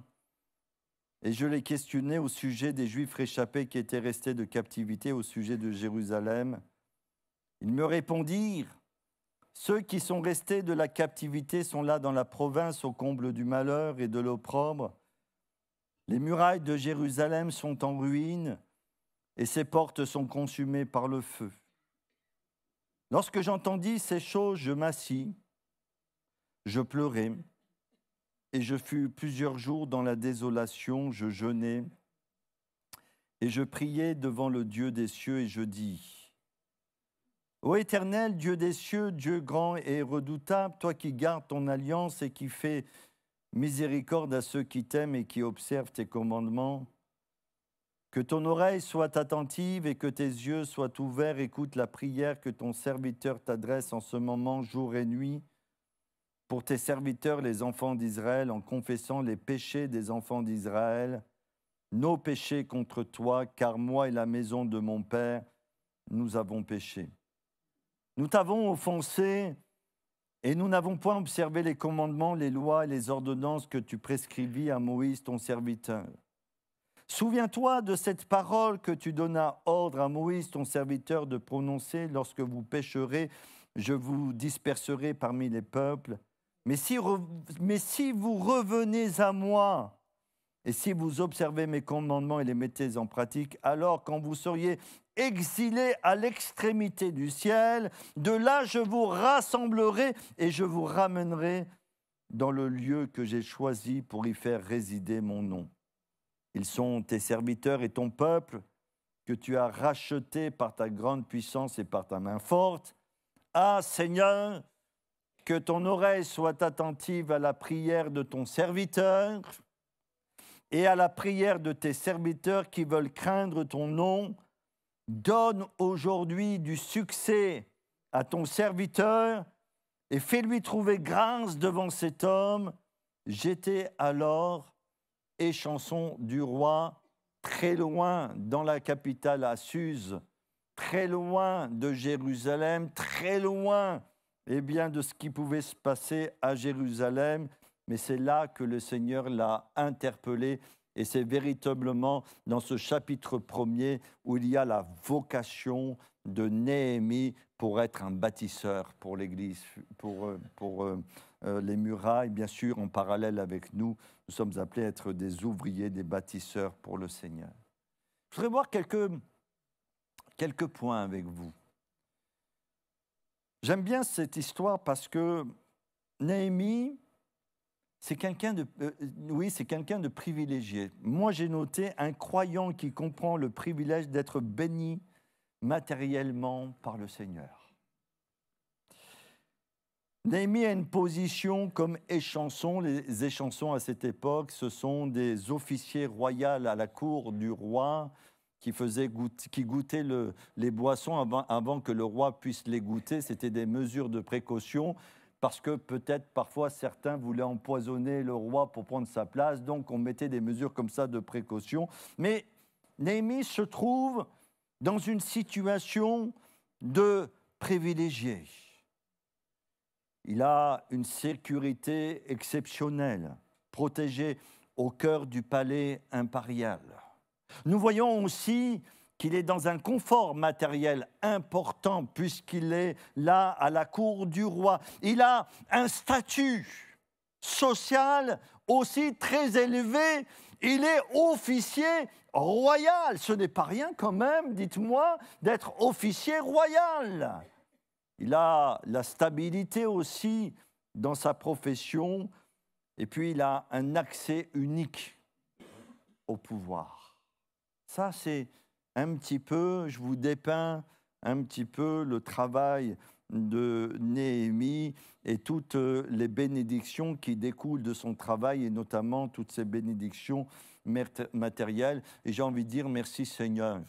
et je les questionnais au sujet des Juifs réchappés qui étaient restés de captivité, au sujet de Jérusalem. Ils me répondirent, ceux qui sont restés de la captivité sont là dans la province, au comble du malheur et de l'opprobre. Les murailles de Jérusalem sont en ruine, et ses portes sont consumées par le feu. Lorsque j'entendis ces choses, je m'assis, je pleurais, et je fus plusieurs jours dans la désolation, je jeûnais, et je priais devant le Dieu des cieux, et je dis, ô Éternel, Dieu des cieux, Dieu grand et redoutable, toi qui gardes ton alliance et qui fais miséricorde à ceux qui t'aiment et qui observent tes commandements, que ton oreille soit attentive et que tes yeux soient ouverts, écoute la prière que ton serviteur t'adresse en ce moment, jour et nuit, pour tes serviteurs, les enfants d'Israël, en confessant les péchés des enfants d'Israël, nos péchés contre toi, car moi et la maison de mon Père, nous avons péché. Nous t'avons offensé et nous n'avons point observé les commandements, les lois et les ordonnances que tu prescrivis à Moïse, ton serviteur. Souviens-toi de cette parole que tu donnas ordre à Moïse, ton serviteur, de prononcer lorsque vous pécherez, je vous disperserai parmi les peuples. Mais si vous revenez à moi, et si vous observez mes commandements et les mettez en pratique, alors quand vous seriez exilés à l'extrémité du ciel, de là je vous rassemblerai et je vous ramènerai dans le lieu que j'ai choisi pour y faire résider mon nom. Ils sont tes serviteurs et ton peuple que tu as racheté par ta grande puissance et par ta main forte. Ah Seigneur, que ton oreille soit attentive à la prière de ton serviteur et à la prière de tes serviteurs qui veulent craindre ton nom. Donne aujourd'hui du succès à ton serviteur et fais-lui trouver grâce devant cet homme. J'étais alors échanson du roi, très loin dans la capitale à Suse, très loin de Jérusalem, très loin de ce qui pouvait se passer à Jérusalem. Mais c'est là que le Seigneur l'a interpellé. Et c'est véritablement dans ce chapitre 1er où il y a la vocation de Néhémie pour être un bâtisseur pour l'Église, pour les murailles, bien sûr, en parallèle avec nous. Nous sommes appelés à être des ouvriers, des bâtisseurs pour le Seigneur. Je voudrais voir quelques points avec vous. J'aime bien cette histoire parce que Néhémie, c'est quelqu'un de privilégié. Moi, j'ai noté un croyant qui comprend le privilège d'être béni matériellement par le Seigneur. Néhémie a une position comme échanson. Les échansons à cette époque, ce sont des officiers royaux à la cour du roi qui goûtaient les boissons avant que le roi puisse les goûter. C'était des mesures de précaution. Parce que peut-être parfois certains voulaient empoisonner le roi pour prendre sa place, donc on mettait des mesures comme ça de précaution. Mais Néhémie se trouve dans une situation de privilégié. Il a une sécurité exceptionnelle, protégé au cœur du palais impérial. Nous voyons aussi qu'il est dans un confort matériel important puisqu'il est là à la cour du roi. Il a un statut social aussi très élevé. Il est officier royal. Ce n'est pas rien quand même, dites-moi, d'être officier royal. Il a la stabilité aussi dans sa profession et puis il a un accès unique au pouvoir. Ça, c'est un petit peu, je vous dépeins un petit peu le travail de Néhémie et toutes les bénédictions qui découlent de son travail et notamment toutes ces bénédictions matérielles. Et j'ai envie de dire merci Seigneur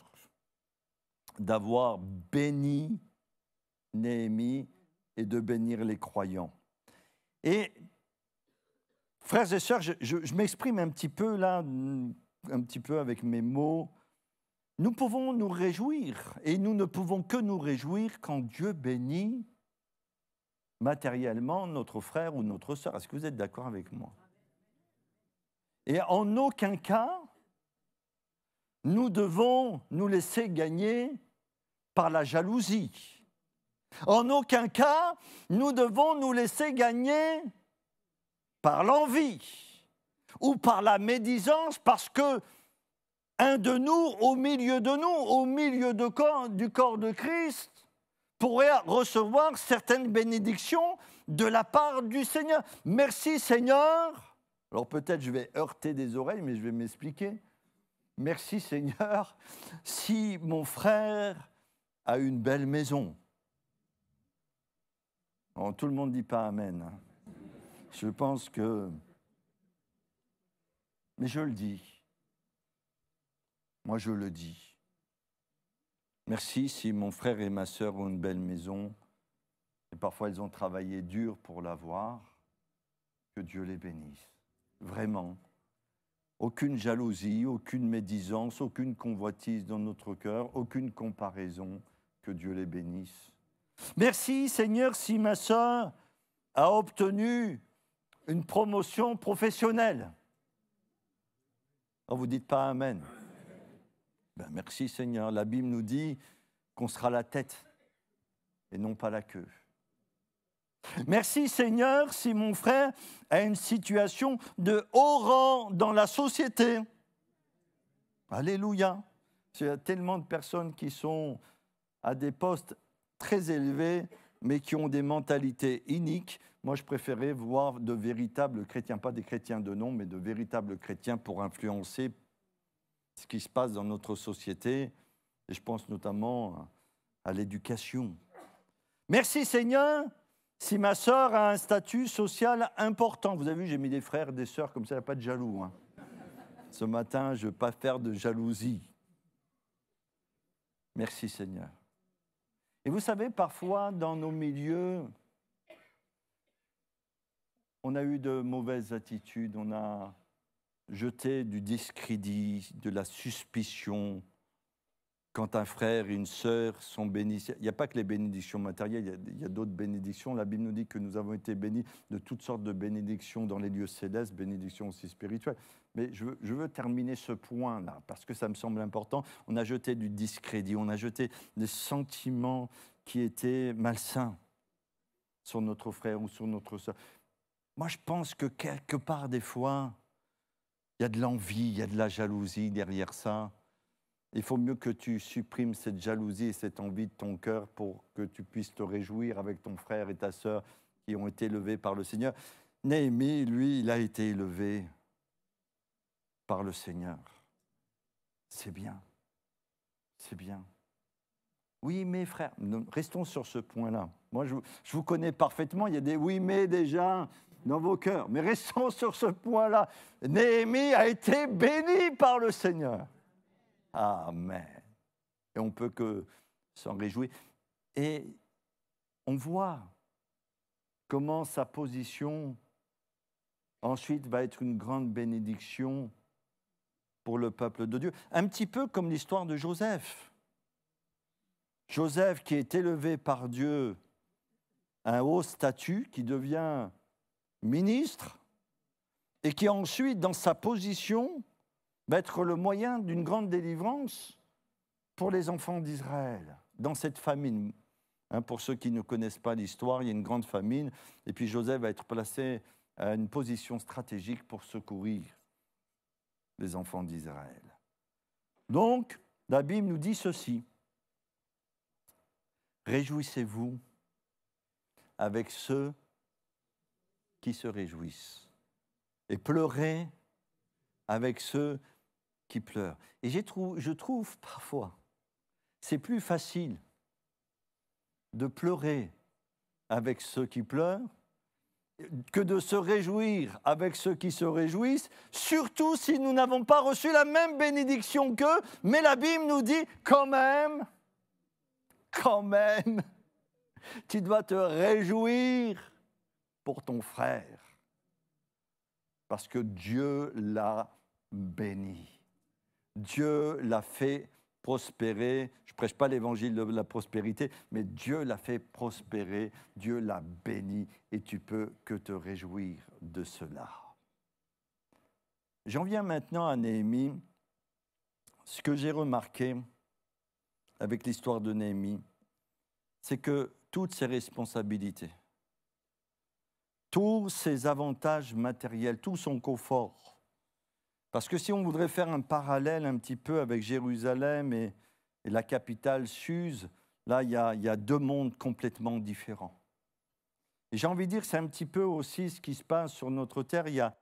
d'avoir béni Néhémie et de bénir les croyants. Et frères et sœurs, je m'exprime un petit peu là, un petit peu avec mes mots. Nous pouvons nous réjouir, et nous ne pouvons que nous réjouir quand Dieu bénit matériellement notre frère ou notre sœur. Est-ce que vous êtes d'accord avec moi? Et en aucun cas, nous devons nous laisser gagner par la jalousie. En aucun cas, nous devons nous laisser gagner par l'envie ou par la médisance parce que un de nous, au milieu du corps de Christ, pourrait recevoir certaines bénédictions de la part du Seigneur. Merci Seigneur. Alors peut-être je vais heurter des oreilles, mais je vais m'expliquer. Merci Seigneur si mon frère a une belle maison. Alors, tout le monde ne dit pas Amen. Je pense que... Mais je le dis. Moi, je le dis. Merci si mon frère et ma sœur ont une belle maison, et parfois ils ont travaillé dur pour l'avoir, que Dieu les bénisse. Vraiment. Aucune jalousie, aucune médisance, aucune convoitise dans notre cœur, aucune comparaison, que Dieu les bénisse. Merci Seigneur si ma sœur a obtenu une promotion professionnelle. Oh, vous ne dites pas Amen. Ben, merci Seigneur. La Bible nous dit qu'on sera la tête et non pas la queue. Merci Seigneur si mon frère a une situation de haut rang dans la société. Alléluia. Il y a tellement de personnes qui sont à des postes très élevés mais qui ont des mentalités iniques. Moi, je préférais voir de véritables chrétiens, pas des chrétiens de nom, mais de véritables chrétiens pour influencer ce qui se passe dans notre société. Et je pense notamment à l'éducation. Merci Seigneur, si ma sœur a un statut social important. Vous avez vu, j'ai mis des frères et des sœurs, comme ça, il n'y a pas de jaloux. Hein. Ce matin, je ne veux pas faire de jalousie. Merci Seigneur. Et vous savez, parfois, dans nos milieux, on a eu de mauvaises attitudes, on a jeté du discrédit, de la suspicion. Quand un frère et une sœur sont bénis, il n'y a pas que les bénédictions matérielles, il y a d'autres bénédictions. La Bible nous dit que nous avons été bénis de toutes sortes de bénédictions dans les lieux célestes, bénédictions aussi spirituelles. Mais je veux terminer ce point-là, parce que ça me semble important. On a jeté du discrédit, on a jeté des sentiments qui étaient malsains sur notre frère ou sur notre sœur. Moi, je pense que quelque part, des fois, il y a de l'envie, il y a de la jalousie derrière ça. Il faut mieux que tu supprimes cette jalousie et cette envie de ton cœur pour que tu puisses te réjouir avec ton frère et ta sœur qui ont été élevés par le Seigneur. Néhémie, lui, il a été élevé par le Seigneur. C'est bien. C'est bien. Oui, mais frère, restons sur ce point-là. Moi, je vous connais parfaitement. Il y a des oui, mais déjà dans vos cœurs. Mais restons sur ce point-là. Néhémie a été béni par le Seigneur. Amen. Et on ne peut que s'en réjouir. Et on voit comment sa position ensuite va être une grande bénédiction pour le peuple de Dieu. Un petit peu comme l'histoire de Joseph. Joseph qui est élevé par Dieu à un haut statut, qui devient ministre, et qui ensuite, dans sa position, va être le moyen d'une grande délivrance pour les enfants d'Israël, dans cette famine. Pour ceux qui ne connaissent pas l'histoire, il y a une grande famine, et puis Joseph va être placé à une position stratégique pour secourir les enfants d'Israël. Donc, la Bible nous dit ceci. Réjouissez-vous avec ceux qui se réjouissent, et pleurez avec ceux qui pleurent. Et je trouve parfois, c'est plus facile de pleurer avec ceux qui pleurent que de se réjouir avec ceux qui se réjouissent, surtout si nous n'avons pas reçu la même bénédiction qu'eux, mais la Bible nous dit quand même, tu dois te réjouir pour ton frère, parce que Dieu l'a béni. Dieu l'a fait prospérer. Je ne prêche pas l'évangile de la prospérité, mais Dieu l'a fait prospérer, Dieu l'a béni, et tu peux que te réjouir de cela. J'en viens maintenant à Néhémie. Ce que j'ai remarqué avec l'histoire de Néhémie, c'est que toutes ses responsabilités, tous ses avantages matériels, tout son confort. Parce que si on voudrait faire un parallèle un petit peu avec Jérusalem et la capitale Suse, là, il y a deux mondes complètement différents. Et j'ai envie de dire que c'est un petit peu aussi ce qui se passe sur notre terre. Il y a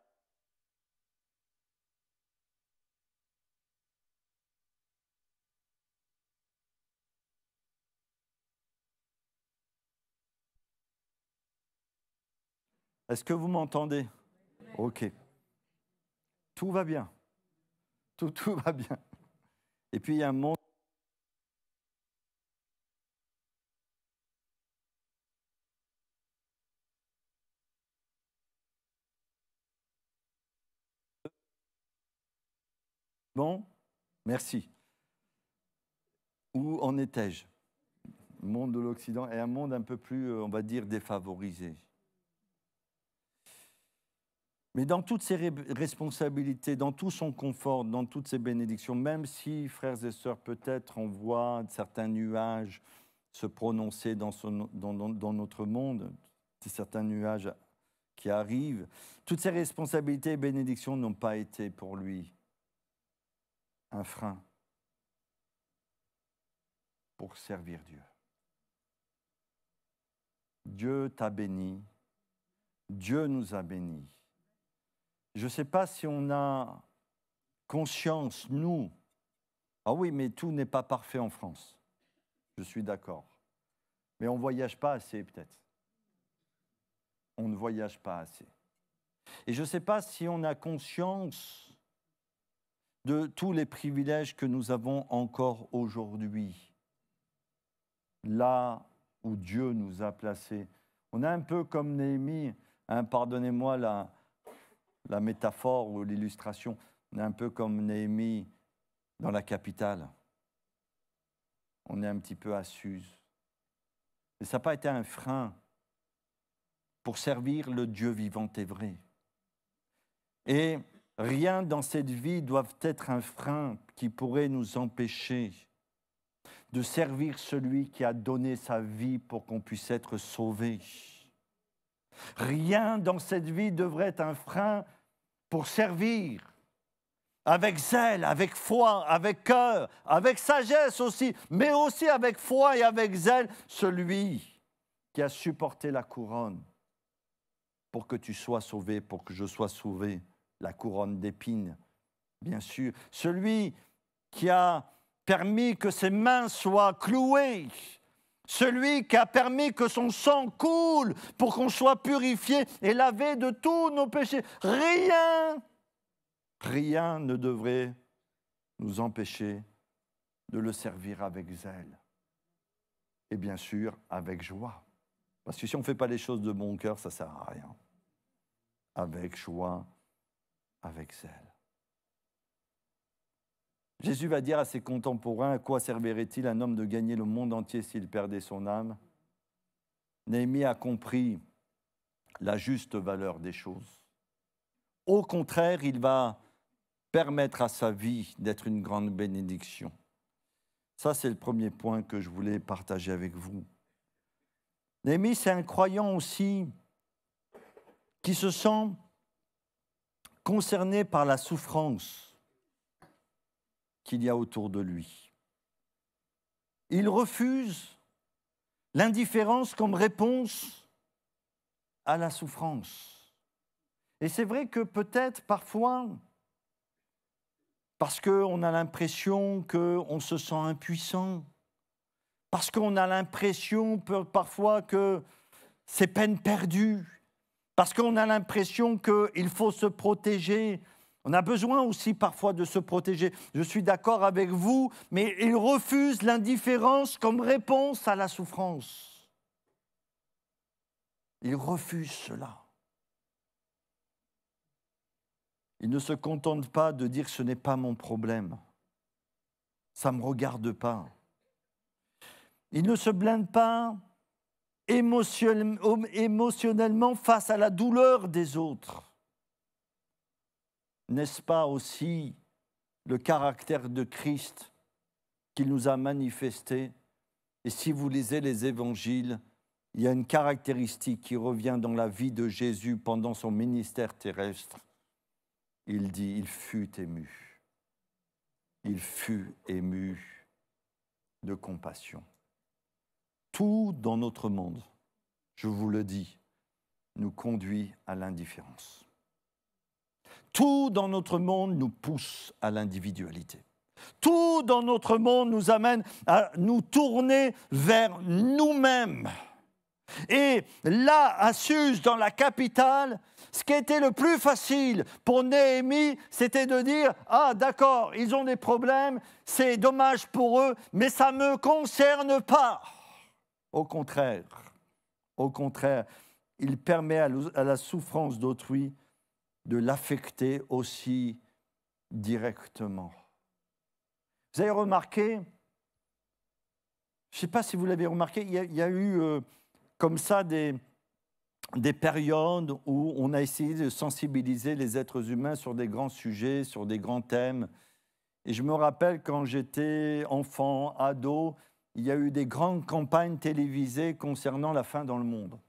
Est-ce que vous m'entendez? Ok. Tout va bien. Tout va bien. Et puis il y a un monde. Bon, merci. Où en étais-je? Le monde de l'Occident est un monde un peu plus, on va dire, défavorisé. Mais dans toutes ses responsabilités, dans tout son confort, dans toutes ses bénédictions, même si, frères et sœurs, peut-être on voit certains nuages se prononcer dans notre monde, certains nuages qui arrivent, toutes ces responsabilités et bénédictions n'ont pas été pour lui un frein pour servir Dieu. Dieu t'a béni. Dieu nous a bénis. Je ne sais pas si on a conscience, nous. Ah oui, mais tout n'est pas parfait en France. Je suis d'accord. Mais on ne voyage pas assez, peut-être. On ne voyage pas assez. Et je ne sais pas si on a conscience de tous les privilèges que nous avons encore aujourd'hui, là où Dieu nous a placés. On est un peu comme Néhémie, hein, pardonnez-moi la métaphore ou l'illustration, on est un peu comme Néhémie dans la capitale. On est un petit peu à Suse. Et ça n'a pas été un frein pour servir le Dieu vivant et vrai. Et rien dans cette vie doit être un frein qui pourrait nous empêcher de servir celui qui a donné sa vie pour qu'on puisse être sauvé. Rien dans cette vie devrait être un frein pour servir avec zèle, avec foi, avec cœur, avec sagesse aussi, mais aussi avec foi et avec zèle, celui qui a supporté la couronne pour que tu sois sauvé, pour que je sois sauvé, la couronne d'épines, bien sûr. Celui qui a permis que ses mains soient clouées, celui qui a permis que son sang coule pour qu'on soit purifié et lavé de tous nos péchés. Rien ne devrait nous empêcher de le servir avec zèle. Et bien sûr, avec joie. Parce que si on ne fait pas les choses de bon cœur, ça ne sert à rien. Avec joie, avec zèle. Jésus va dire à ses contemporains, à quoi servirait-il un homme de gagner le monde entier s'il perdait son âme? Néhémie a compris la juste valeur des choses. Au contraire, il va permettre à sa vie d'être une grande bénédiction. Ça, c'est le premier point que je voulais partager avec vous. Néhémie, c'est un croyant aussi qui se sent concerné par la souffrance qu'il y a autour de lui. Il refuse l'indifférence comme réponse à la souffrance. Et c'est vrai que peut-être parfois, parce qu'on a l'impression qu'on se sent impuissant, parce qu'on a l'impression parfois que c'est peine perdue, parce qu'on a l'impression qu'il faut se protéger. On a besoin aussi parfois de se protéger. Je suis d'accord avec vous, mais il refuse l'indifférence comme réponse à la souffrance. Il refuse cela. Il ne se contente pas de dire « ce n'est pas mon problème, ça ne me regarde pas ». Il ne se blinde pas émotionnellement face à la douleur des autres. N'est-ce pas aussi le caractère de Christ qu'il nous a manifesté? Et si vous lisez les évangiles, il y a une caractéristique qui revient dans la vie de Jésus pendant son ministère terrestre. Il dit, il fut ému. Il fut ému de compassion. Tout dans notre monde, je vous le dis, nous conduit à l'indifférence. Tout dans notre monde nous pousse à l'individualité. Tout dans notre monde nous amène à nous tourner vers nous-mêmes. Et là, à Suse, dans la capitale, ce qui était le plus facile pour Néhémie, c'était de dire « Ah, d'accord, ils ont des problèmes, c'est dommage pour eux, mais ça ne me concerne pas. » Au contraire, il permet à la souffrance d'autrui de l'affecter aussi directement. Vous avez remarqué, je ne sais pas si vous l'avez remarqué, il y a eu comme ça des périodes où on a essayé de sensibiliser les êtres humains sur des grands sujets, sur des grands thèmes. Et je me rappelle quand j'étais enfant, ado, il y a eu des grandes campagnes télévisées concernant la faim dans le monde.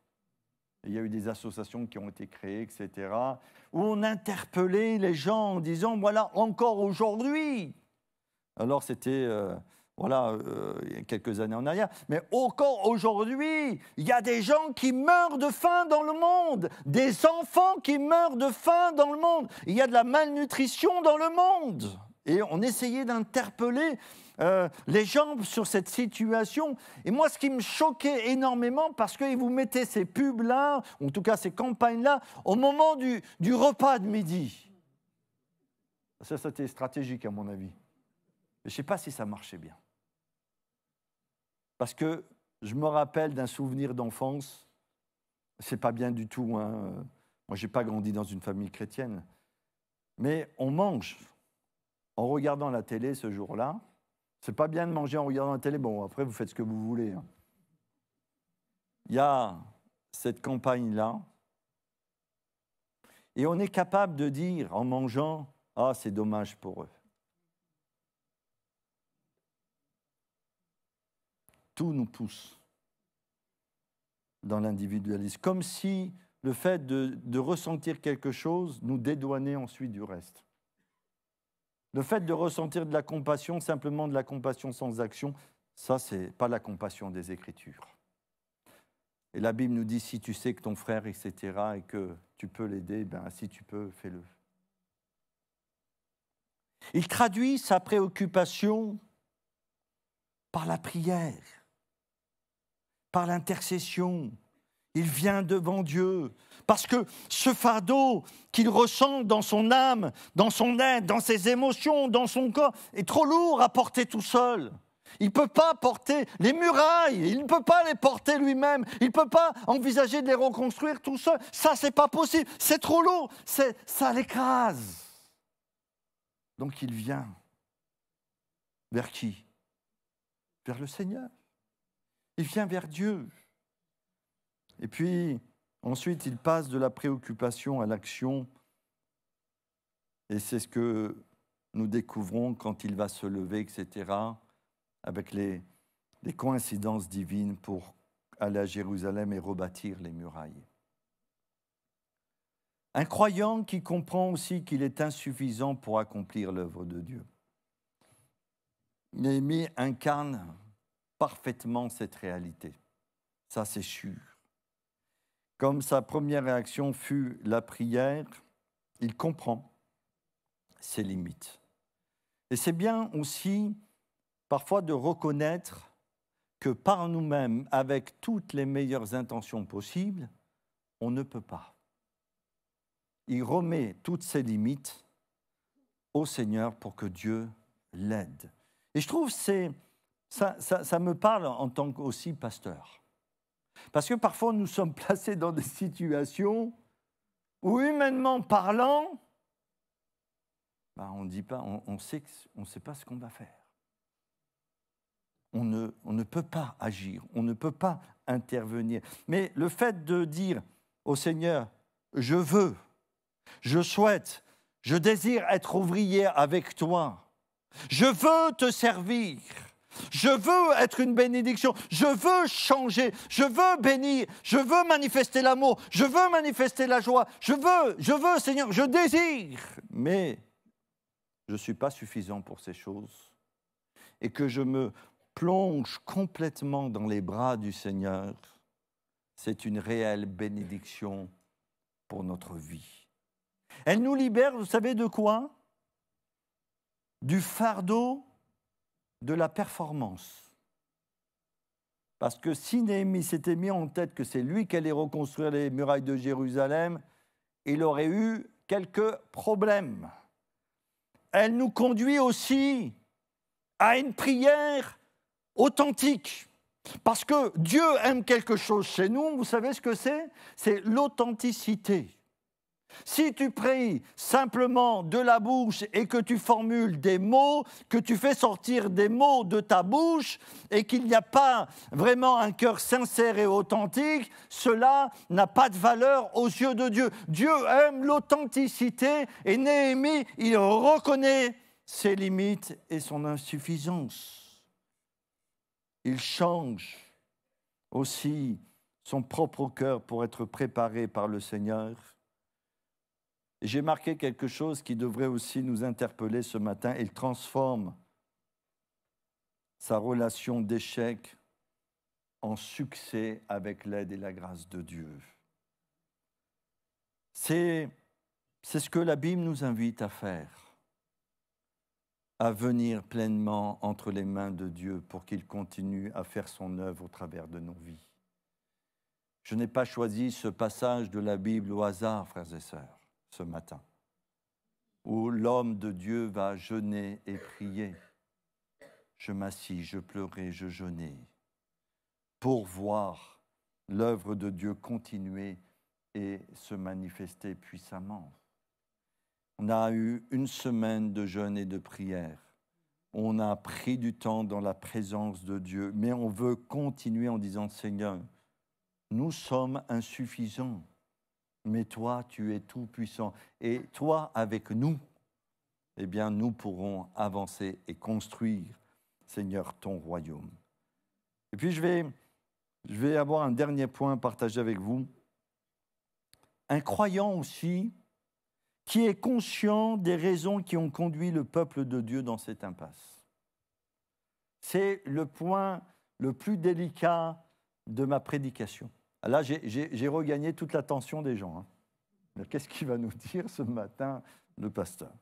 Il y a eu des associations qui ont été créées, etc., où on interpellait les gens en disant « Voilà, encore aujourd'hui !» Alors c'était Voilà, il y a quelques années en arrière. Mais encore aujourd'hui, il y a des gens qui meurent de faim dans le monde, des enfants qui meurent de faim dans le monde. Il y a de la malnutrition dans le monde. Et on essayait d'interpeller les gens sur cette situation. Et moi, ce qui me choquait énormément, parce que vous mettez ces pubs-là, en tout cas ces campagnes-là, au moment du repas de midi. Ça, c'était stratégique, à mon avis. Je ne sais pas si ça marchait bien. Parce que je me rappelle d'un souvenir d'enfance. Ce n'est pas bien du tout. Hein. Moi, je n'ai pas grandi dans une famille chrétienne. Mais on mange en regardant la télé ce jour-là. Ce n'est pas bien de manger en regardant la télé. Bon, après, vous faites ce que vous voulez. Hein. Il y a cette campagne-là. Et on est capable de dire, en mangeant, « Ah, c'est dommage pour eux. » Tout nous pousse dans l'individualisme. Comme si le fait de ressentir quelque chose nous dédouanait ensuite du reste. Le fait de ressentir de la compassion, simplement de la compassion sans action, ça, ce n'est pas la compassion des Écritures. Et la Bible nous dit, si tu sais que ton frère, etc., et que tu peux l'aider, ben, si tu peux, fais-le. Il traduit sa préoccupation par la prière, par l'intercession. Il vient devant Dieu. Parce que ce fardeau qu'il ressent dans son âme, dans son être, dans ses émotions, dans son corps, est trop lourd à porter tout seul. Il ne peut pas porter les murailles, il ne peut pas les porter lui-même, il ne peut pas envisager de les reconstruire tout seul. Ça, ce n'est pas possible, c'est trop lourd, ça l'écrase. Donc il vient. Vers qui? Vers le Seigneur. Il vient vers Dieu. Et puis, ensuite, il passe de la préoccupation à l'action. Et c'est ce que nous découvrons quand il va se lever, etc., avec les coïncidences divines pour aller à Jérusalem et rebâtir les murailles. Un croyant qui comprend aussi qu'il est insuffisant pour accomplir l'œuvre de Dieu. Néhémie incarne parfaitement cette réalité. Ça, c'est sûr. Comme sa première réaction fut la prière, il comprend ses limites. Et c'est bien aussi parfois de reconnaître que par nous-mêmes, avec toutes les meilleures intentions possibles, on ne peut pas. Il remet toutes ses limites au Seigneur pour que Dieu l'aide. Et je trouve que ça me parle en tant qu'aussi pasteur. Parce que parfois, nous sommes placés dans des situations où, humainement parlant, on dit pas, on sait pas ce qu'on va faire. On ne peut pas agir, on ne peut pas intervenir. Mais le fait de dire au Seigneur, je veux, je souhaite, je désire être ouvrier avec toi, je veux te servir, je veux être une bénédiction, je veux changer, je veux bénir, je veux manifester l'amour, je veux manifester la joie, je veux, Seigneur, je désire. Mais je ne suis pas suffisant pour ces choses et que je me plonge complètement dans les bras du Seigneur, c'est une réelle bénédiction pour notre vie. Elle nous libère, vous savez de quoi? Du fardeau de la performance. Parce que si Néhémie s'était mis en tête que c'est lui qui allait reconstruire les murailles de Jérusalem, il aurait eu quelques problèmes. Elle nous conduit aussi à une prière authentique. Parce que Dieu aime quelque chose chez nous, vous savez ce que c'est? C'est l'authenticité. Si tu pries simplement de la bouche et que tu formules des mots, que tu fais sortir des mots de ta bouche et qu'il n'y a pas vraiment un cœur sincère et authentique, cela n'a pas de valeur aux yeux de Dieu. Dieu aime l'authenticité et Néhémie, il reconnaît ses limites et son insuffisance. Il change aussi son propre cœur pour être préparé par le Seigneur. Et j'ai marqué quelque chose qui devrait aussi nous interpeller ce matin. Il transforme sa relation d'échec en succès avec l'aide et la grâce de Dieu. C'est ce que la Bible nous invite à faire, à venir pleinement entre les mains de Dieu pour qu'il continue à faire son œuvre au travers de nos vies. Je n'ai pas choisi ce passage de la Bible au hasard, frères et sœurs, ce matin, où l'homme de Dieu va jeûner et prier. Je m'assis, je pleurais, je jeûnais, pour voir l'œuvre de Dieu continuer et se manifester puissamment. On a eu une semaine de jeûne et de prière. On a pris du temps dans la présence de Dieu, mais on veut continuer en disant, Seigneur, nous sommes insuffisants, mais toi, tu es tout-puissant. Et toi, avec nous, eh bien, nous pourrons avancer et construire, Seigneur, ton royaume. Et puis, je vais avoir un dernier point à partager avec vous. Un croyant aussi qui est conscient des raisons qui ont conduit le peuple de Dieu dans cette impasse. C'est le point le plus délicat de ma prédication. Là, j'ai regagné toute l'attention des gens. Qu'est-ce qu'il va nous dire ce matin, le pasteur?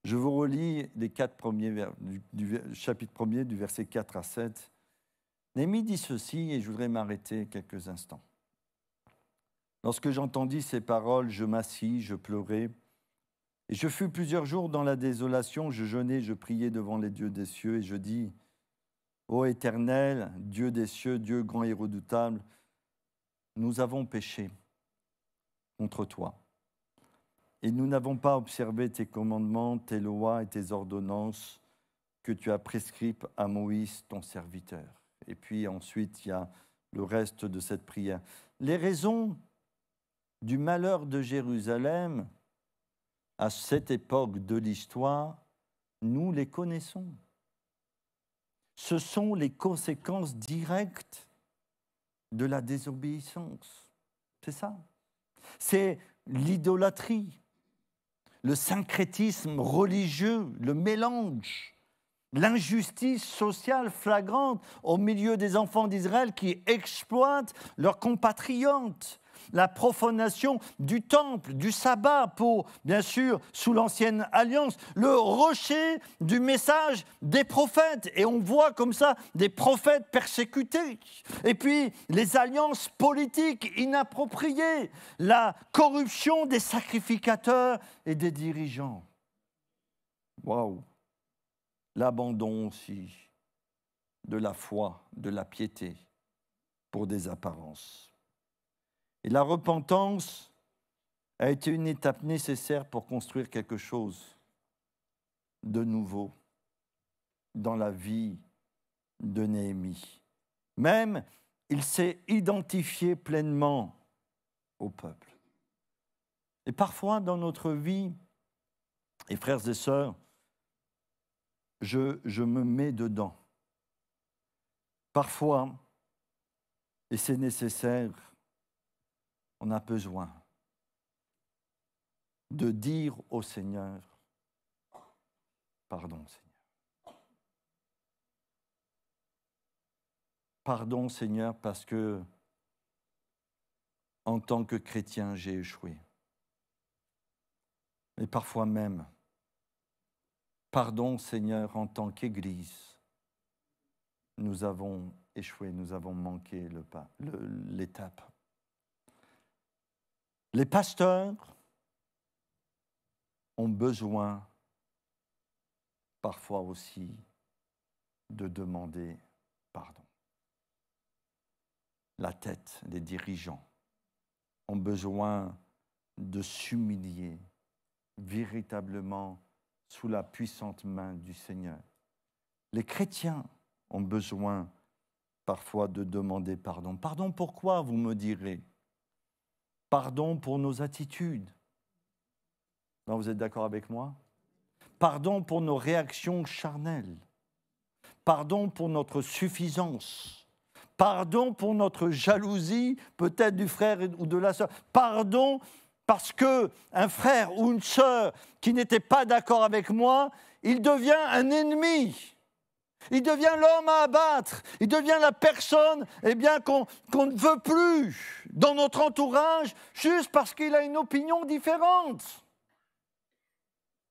Je vous relis les 4 premiers du chapitre 1er, du verset 4 à 7. Néhémie dit ceci, et je voudrais m'arrêter quelques instants. Lorsque j'entendis ces paroles, je m'assis, je pleurais, et je fus plusieurs jours dans la désolation, je jeûnais, je priais devant les dieux des cieux, et je dis, ô Éternel, Dieu des cieux, Dieu grand et redoutable, nous avons péché contre toi, et nous n'avons pas observé tes commandements, tes lois et tes ordonnances que tu as prescrites à Moïse, ton serviteur. Et puis ensuite, il y a le reste de cette prière. Les raisons du malheur de Jérusalem, à cette époque de l'histoire, nous les connaissons. Ce sont les conséquences directes de la désobéissance. C'est ça. C'est l'idolâtrie, le syncrétisme religieux, le mélange, l'injustice sociale flagrante au milieu des enfants d'Israël qui exploitent leurs compatriotes, la profanation du temple, du sabbat pour, bien sûr, sous l'ancienne alliance, le rejet du message des prophètes. Et on voit comme ça des prophètes persécutés. Et puis, les alliances politiques inappropriées, la corruption des sacrificateurs et des dirigeants. Waouh! L'abandon aussi de la foi, de la piété pour des apparences. Et la repentance a été une étape nécessaire pour construire quelque chose de nouveau dans la vie de Néhémie. Même, il s'est identifié pleinement au peuple. Et parfois, dans notre vie, et frères et sœurs, je me mets dedans. Parfois, et c'est nécessaire, on a besoin de dire au Seigneur, pardon Seigneur. Pardon Seigneur parce que en tant que chrétien, j'ai échoué. Et parfois même, pardon Seigneur, en tant qu'Église, nous avons échoué, nous avons manqué l'étape. Les pasteurs ont besoin parfois aussi de demander pardon. La tête, les dirigeants ont besoin de s'humilier véritablement sous la puissante main du Seigneur. Les chrétiens ont besoin parfois de demander pardon. Pardon pourquoi, vous me direz? Pardon pour nos attitudes. Non, vous êtes d'accord avec moi? Pardon pour nos réactions charnelles. Pardon pour notre suffisance. Pardon pour notre jalousie, peut-être du frère ou de la sœur. Pardon parce qu'un frère ou une sœur qui n'était pas d'accord avec moi, il devient un ennemi. Il devient l'homme à abattre. Il devient la personne qu'on ne veut plus dans notre entourage juste parce qu'il a une opinion différente.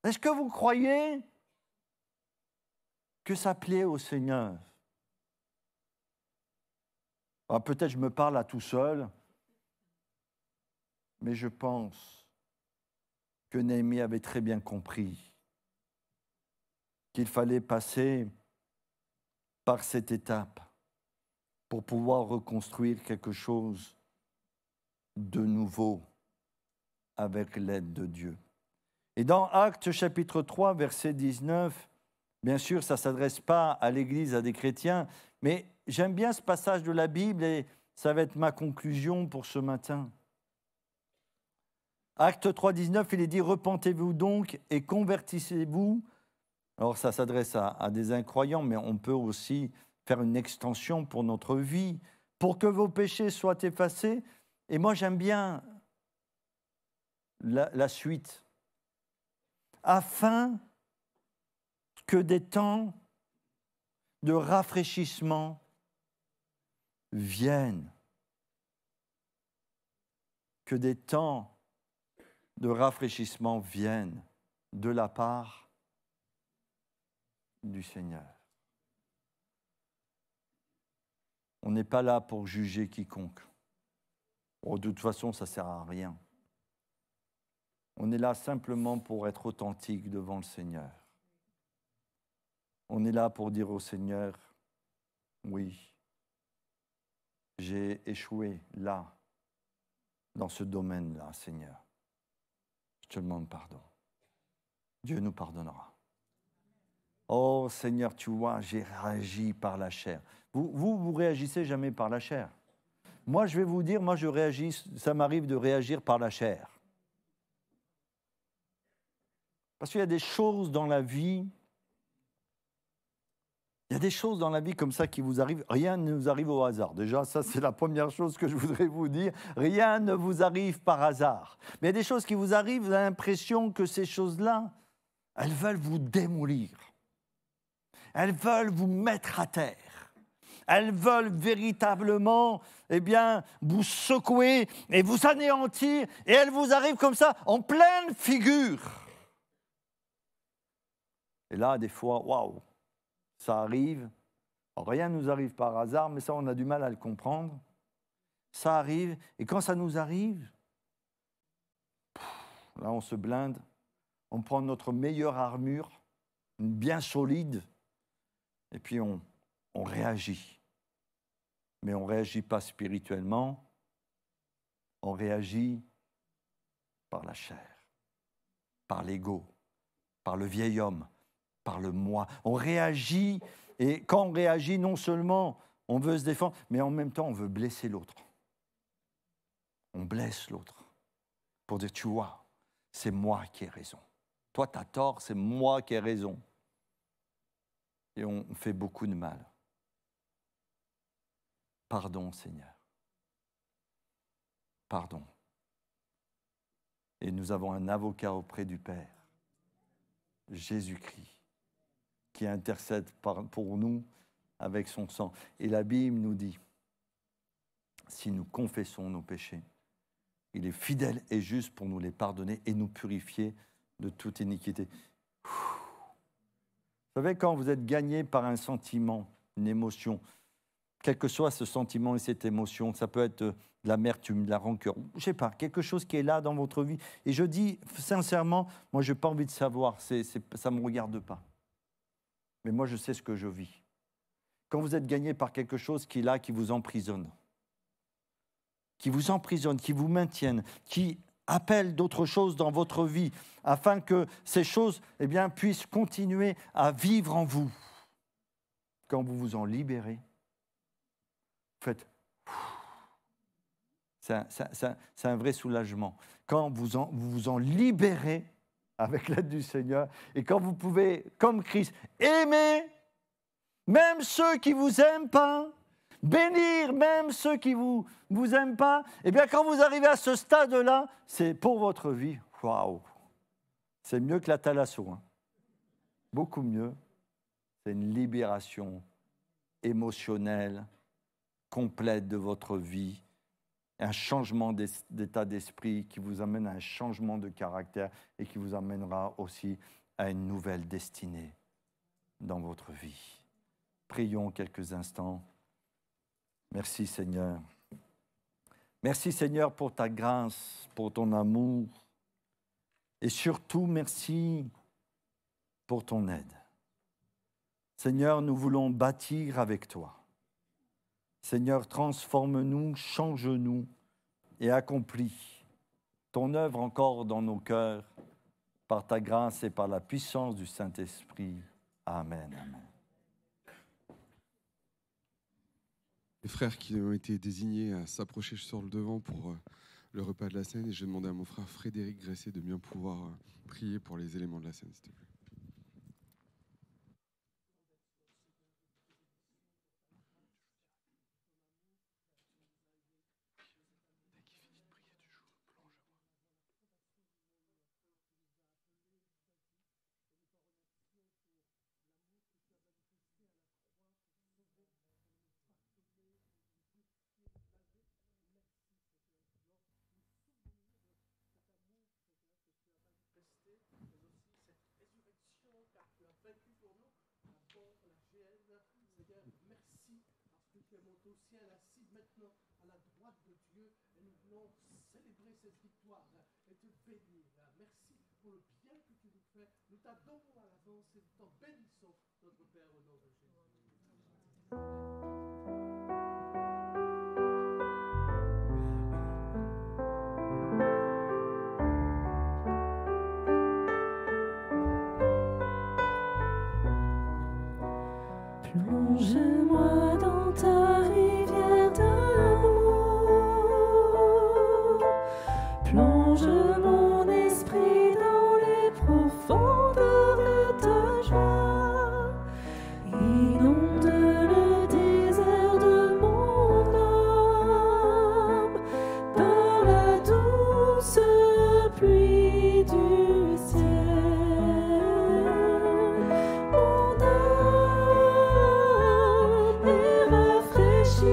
Est-ce que vous croyez que ça plaît au Seigneur? Alors, peut-être je me parle à tout seul, mais je pense que Néhémie avait très bien compris qu'il fallait passer par cette étape pour pouvoir reconstruire quelque chose de nouveau avec l'aide de Dieu. Et dans Actes chapitre 3, verset 19, bien sûr, ça ne s'adresse pas à l'Église, à des chrétiens, mais j'aime bien ce passage de la Bible et ça va être ma conclusion pour ce matin. Acte 3, 19, il est dit « Repentez-vous donc et convertissez-vous ». Alors ça s'adresse à des incroyants, mais on peut aussi faire une extension pour notre vie, pour que vos péchés soient effacés. Et moi j'aime bien la suite. Afin que des temps de rafraîchissement viennent. Que des temps de rafraîchissement viennent de la part du Seigneur. On n'est pas là pour juger quiconque. Oh, de toute façon, ça ne sert à rien. On est là simplement pour être authentique devant le Seigneur. On est là pour dire au Seigneur, oui, j'ai échoué là, dans ce domaine-là, Seigneur. Je te demande pardon. Dieu nous pardonnera. Oh Seigneur, tu vois, j'ai réagi par la chair. Vous réagissez jamais par la chair. Moi, je vais vous dire, moi, je réagis, ça m'arrive de réagir par la chair. Parce qu'il y a des choses dans la vie, comme ça qui vous arrivent. Rien ne nous arrive au hasard. Déjà, ça, c'est la première chose que je voudrais vous dire. Rien ne vous arrive par hasard. Mais il y a des choses qui vous arrivent, vous avez l'impression que ces choses-là, elles veulent vous démolir. Elles veulent vous mettre à terre. Elles veulent véritablement, vous secouer et vous anéantir. Et elles vous arrivent comme ça, en pleine figure. Et là, des fois, waouh, ça arrive. Alors, rien ne nous arrive par hasard, mais ça, on a du mal à le comprendre. Ça arrive, et quand ça nous arrive, là, on se blinde, on prend notre meilleure armure, bien solide, et puis on réagit. Mais on ne réagit pas spirituellement, on réagit par la chair, par l'ego, par le vieil homme, par le moi. On réagit, et quand on réagit, non seulement on veut se défendre, mais en même temps on veut blesser l'autre. On blesse l'autre pour dire, tu vois, c'est moi qui ai raison. Toi, tu as tort, c'est moi qui ai raison. Et on fait beaucoup de mal. Pardon, Seigneur. Pardon. Et nous avons un avocat auprès du Père, Jésus-Christ, qui intercède pour nous avec son sang. Et la Bible nous dit, si nous confessons nos péchés, il est fidèle et juste pour nous les pardonner et nous purifier de toute iniquité. Vous savez, quand vous êtes gagné par un sentiment, une émotion, quel que soit ce sentiment et cette émotion, ça peut être de l'amertume, de la rancœur, je ne sais pas, quelque chose qui est là dans votre vie. Et je dis sincèrement, moi, je n'ai pas envie de savoir, ça ne me regarde pas. Mais moi, je sais ce que je vis. Quand vous êtes gagné par quelque chose qui est là, qui vous emprisonne, qui vous maintienne, qui appelle d'autres choses dans votre vie, afin que ces choses puissent continuer à vivre en vous. Quand vous vous en libérez, faites... C'est un vrai soulagement. Quand vous vous en libérez avec l'aide du Seigneur, et quand vous pouvez, comme Christ, aimer même ceux qui ne vous aiment pas, bénir même ceux qui ne vous aiment pas, quand vous arrivez à ce stade-là, c'est pour votre vie. Waouh! C'est mieux que la thalasso. Beaucoup mieux. c'est une libération émotionnelle complète de votre vie, un changement d'état d'esprit qui vous amène à un changement de caractère et qui vous amènera aussi à une nouvelle destinée dans votre vie. Prions quelques instants. Merci Seigneur. Merci Seigneur pour ta grâce, pour ton amour et surtout merci pour ton aide. Seigneur, nous voulons bâtir avec toi. Seigneur, transforme-nous, change-nous et accomplis ton œuvre encore dans nos cœurs par ta grâce et par la puissance du Saint-Esprit. Amen. Amen. Les frères qui ont été désignés à s'approcher sur le devant pour le repas de la scène, et je vais demander à mon frère Frédéric Gresset de bien pouvoir prier pour les éléments de la scène, s'il te plaît. Tu es monté au ciel, assis maintenant à la droite de Dieu, et nous voulons célébrer cette victoire et te bénir. Merci pour le bien que tu nous fais. Nous t'adorons à l'avance et nous t'en bénissons, notre Père, au nom de Jésus. Plonge-moi dans ta rivière d'amour, plonge mon esprit dans les profondeurs de ta joie, inonde le désert de mon âme par la douce pluie du ciel. Mon âme est rafraîchie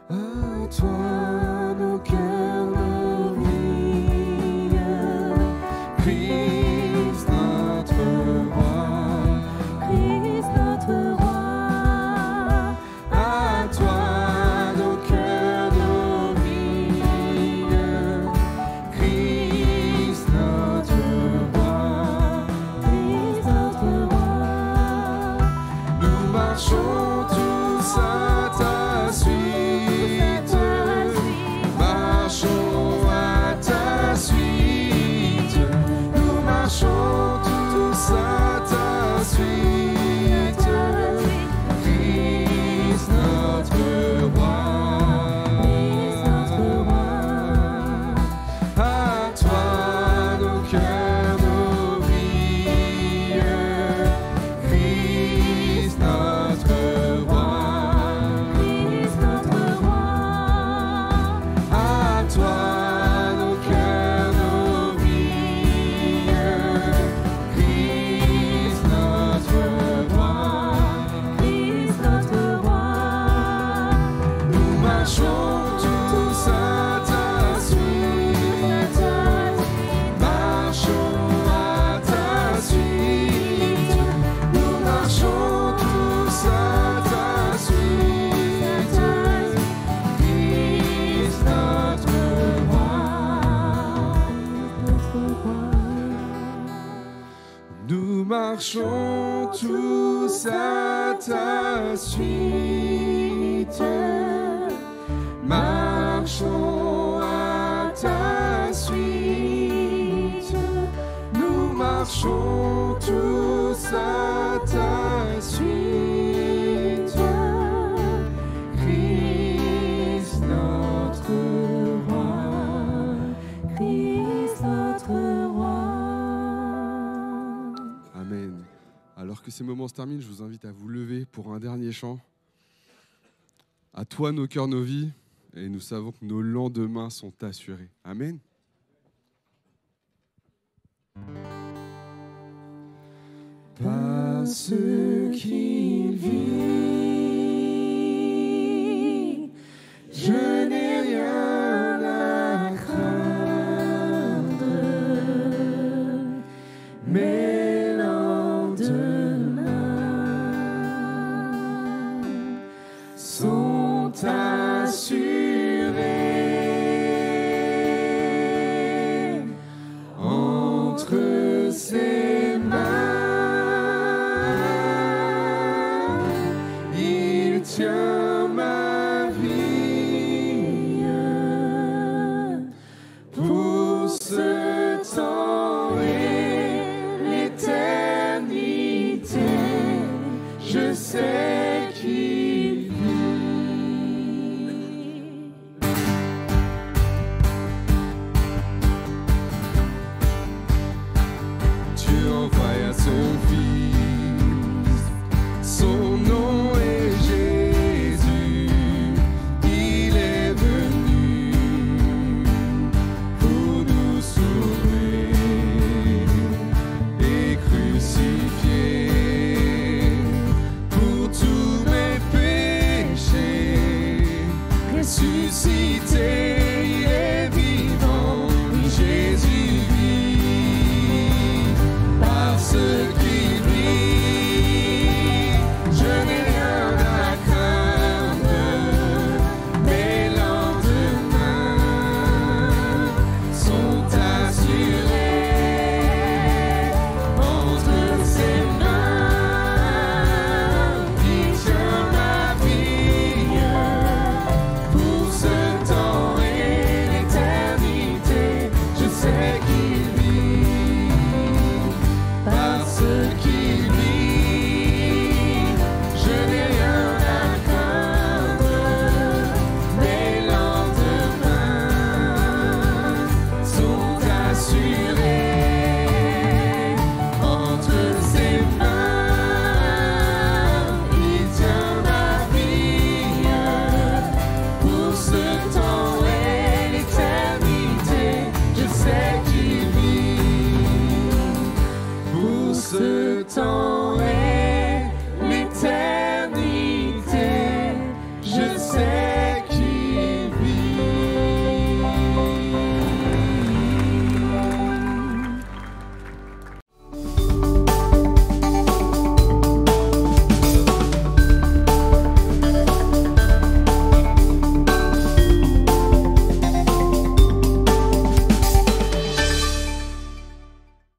À toi nos cœurs, nos vies, Christ notre roi, Christ notre roi. à toi nos cœurs, nos vies, Christ notre roi, Christ notre roi. nous marchons tous à ta suite. Marchons à ta suite, nous marchons tous à ta suite, Christ notre roi, Christ notre roi. à toi nos cœurs, nos vies, Christ notre roi, Christ notre roi. à toi nos cœurs, nos vies, Christ notre roi, Christ notre roi. nous marchons tous à ta suite, marchons à ta suite, nous marchons tous à ta suite, Christ notre roi, nous marchons tous à ta suite, marchons à ta suite, nous marchons tous à ta suite, Christ notre roi, Christ notre roi. Amen. Alors que ces moments se terminent, je vous invite à vous lever pour un dernier chant. À toi nos cœurs, nos vies, et nous savons que nos lendemains sont assurés. Amen. Parce qu'il vit, je n'ai rien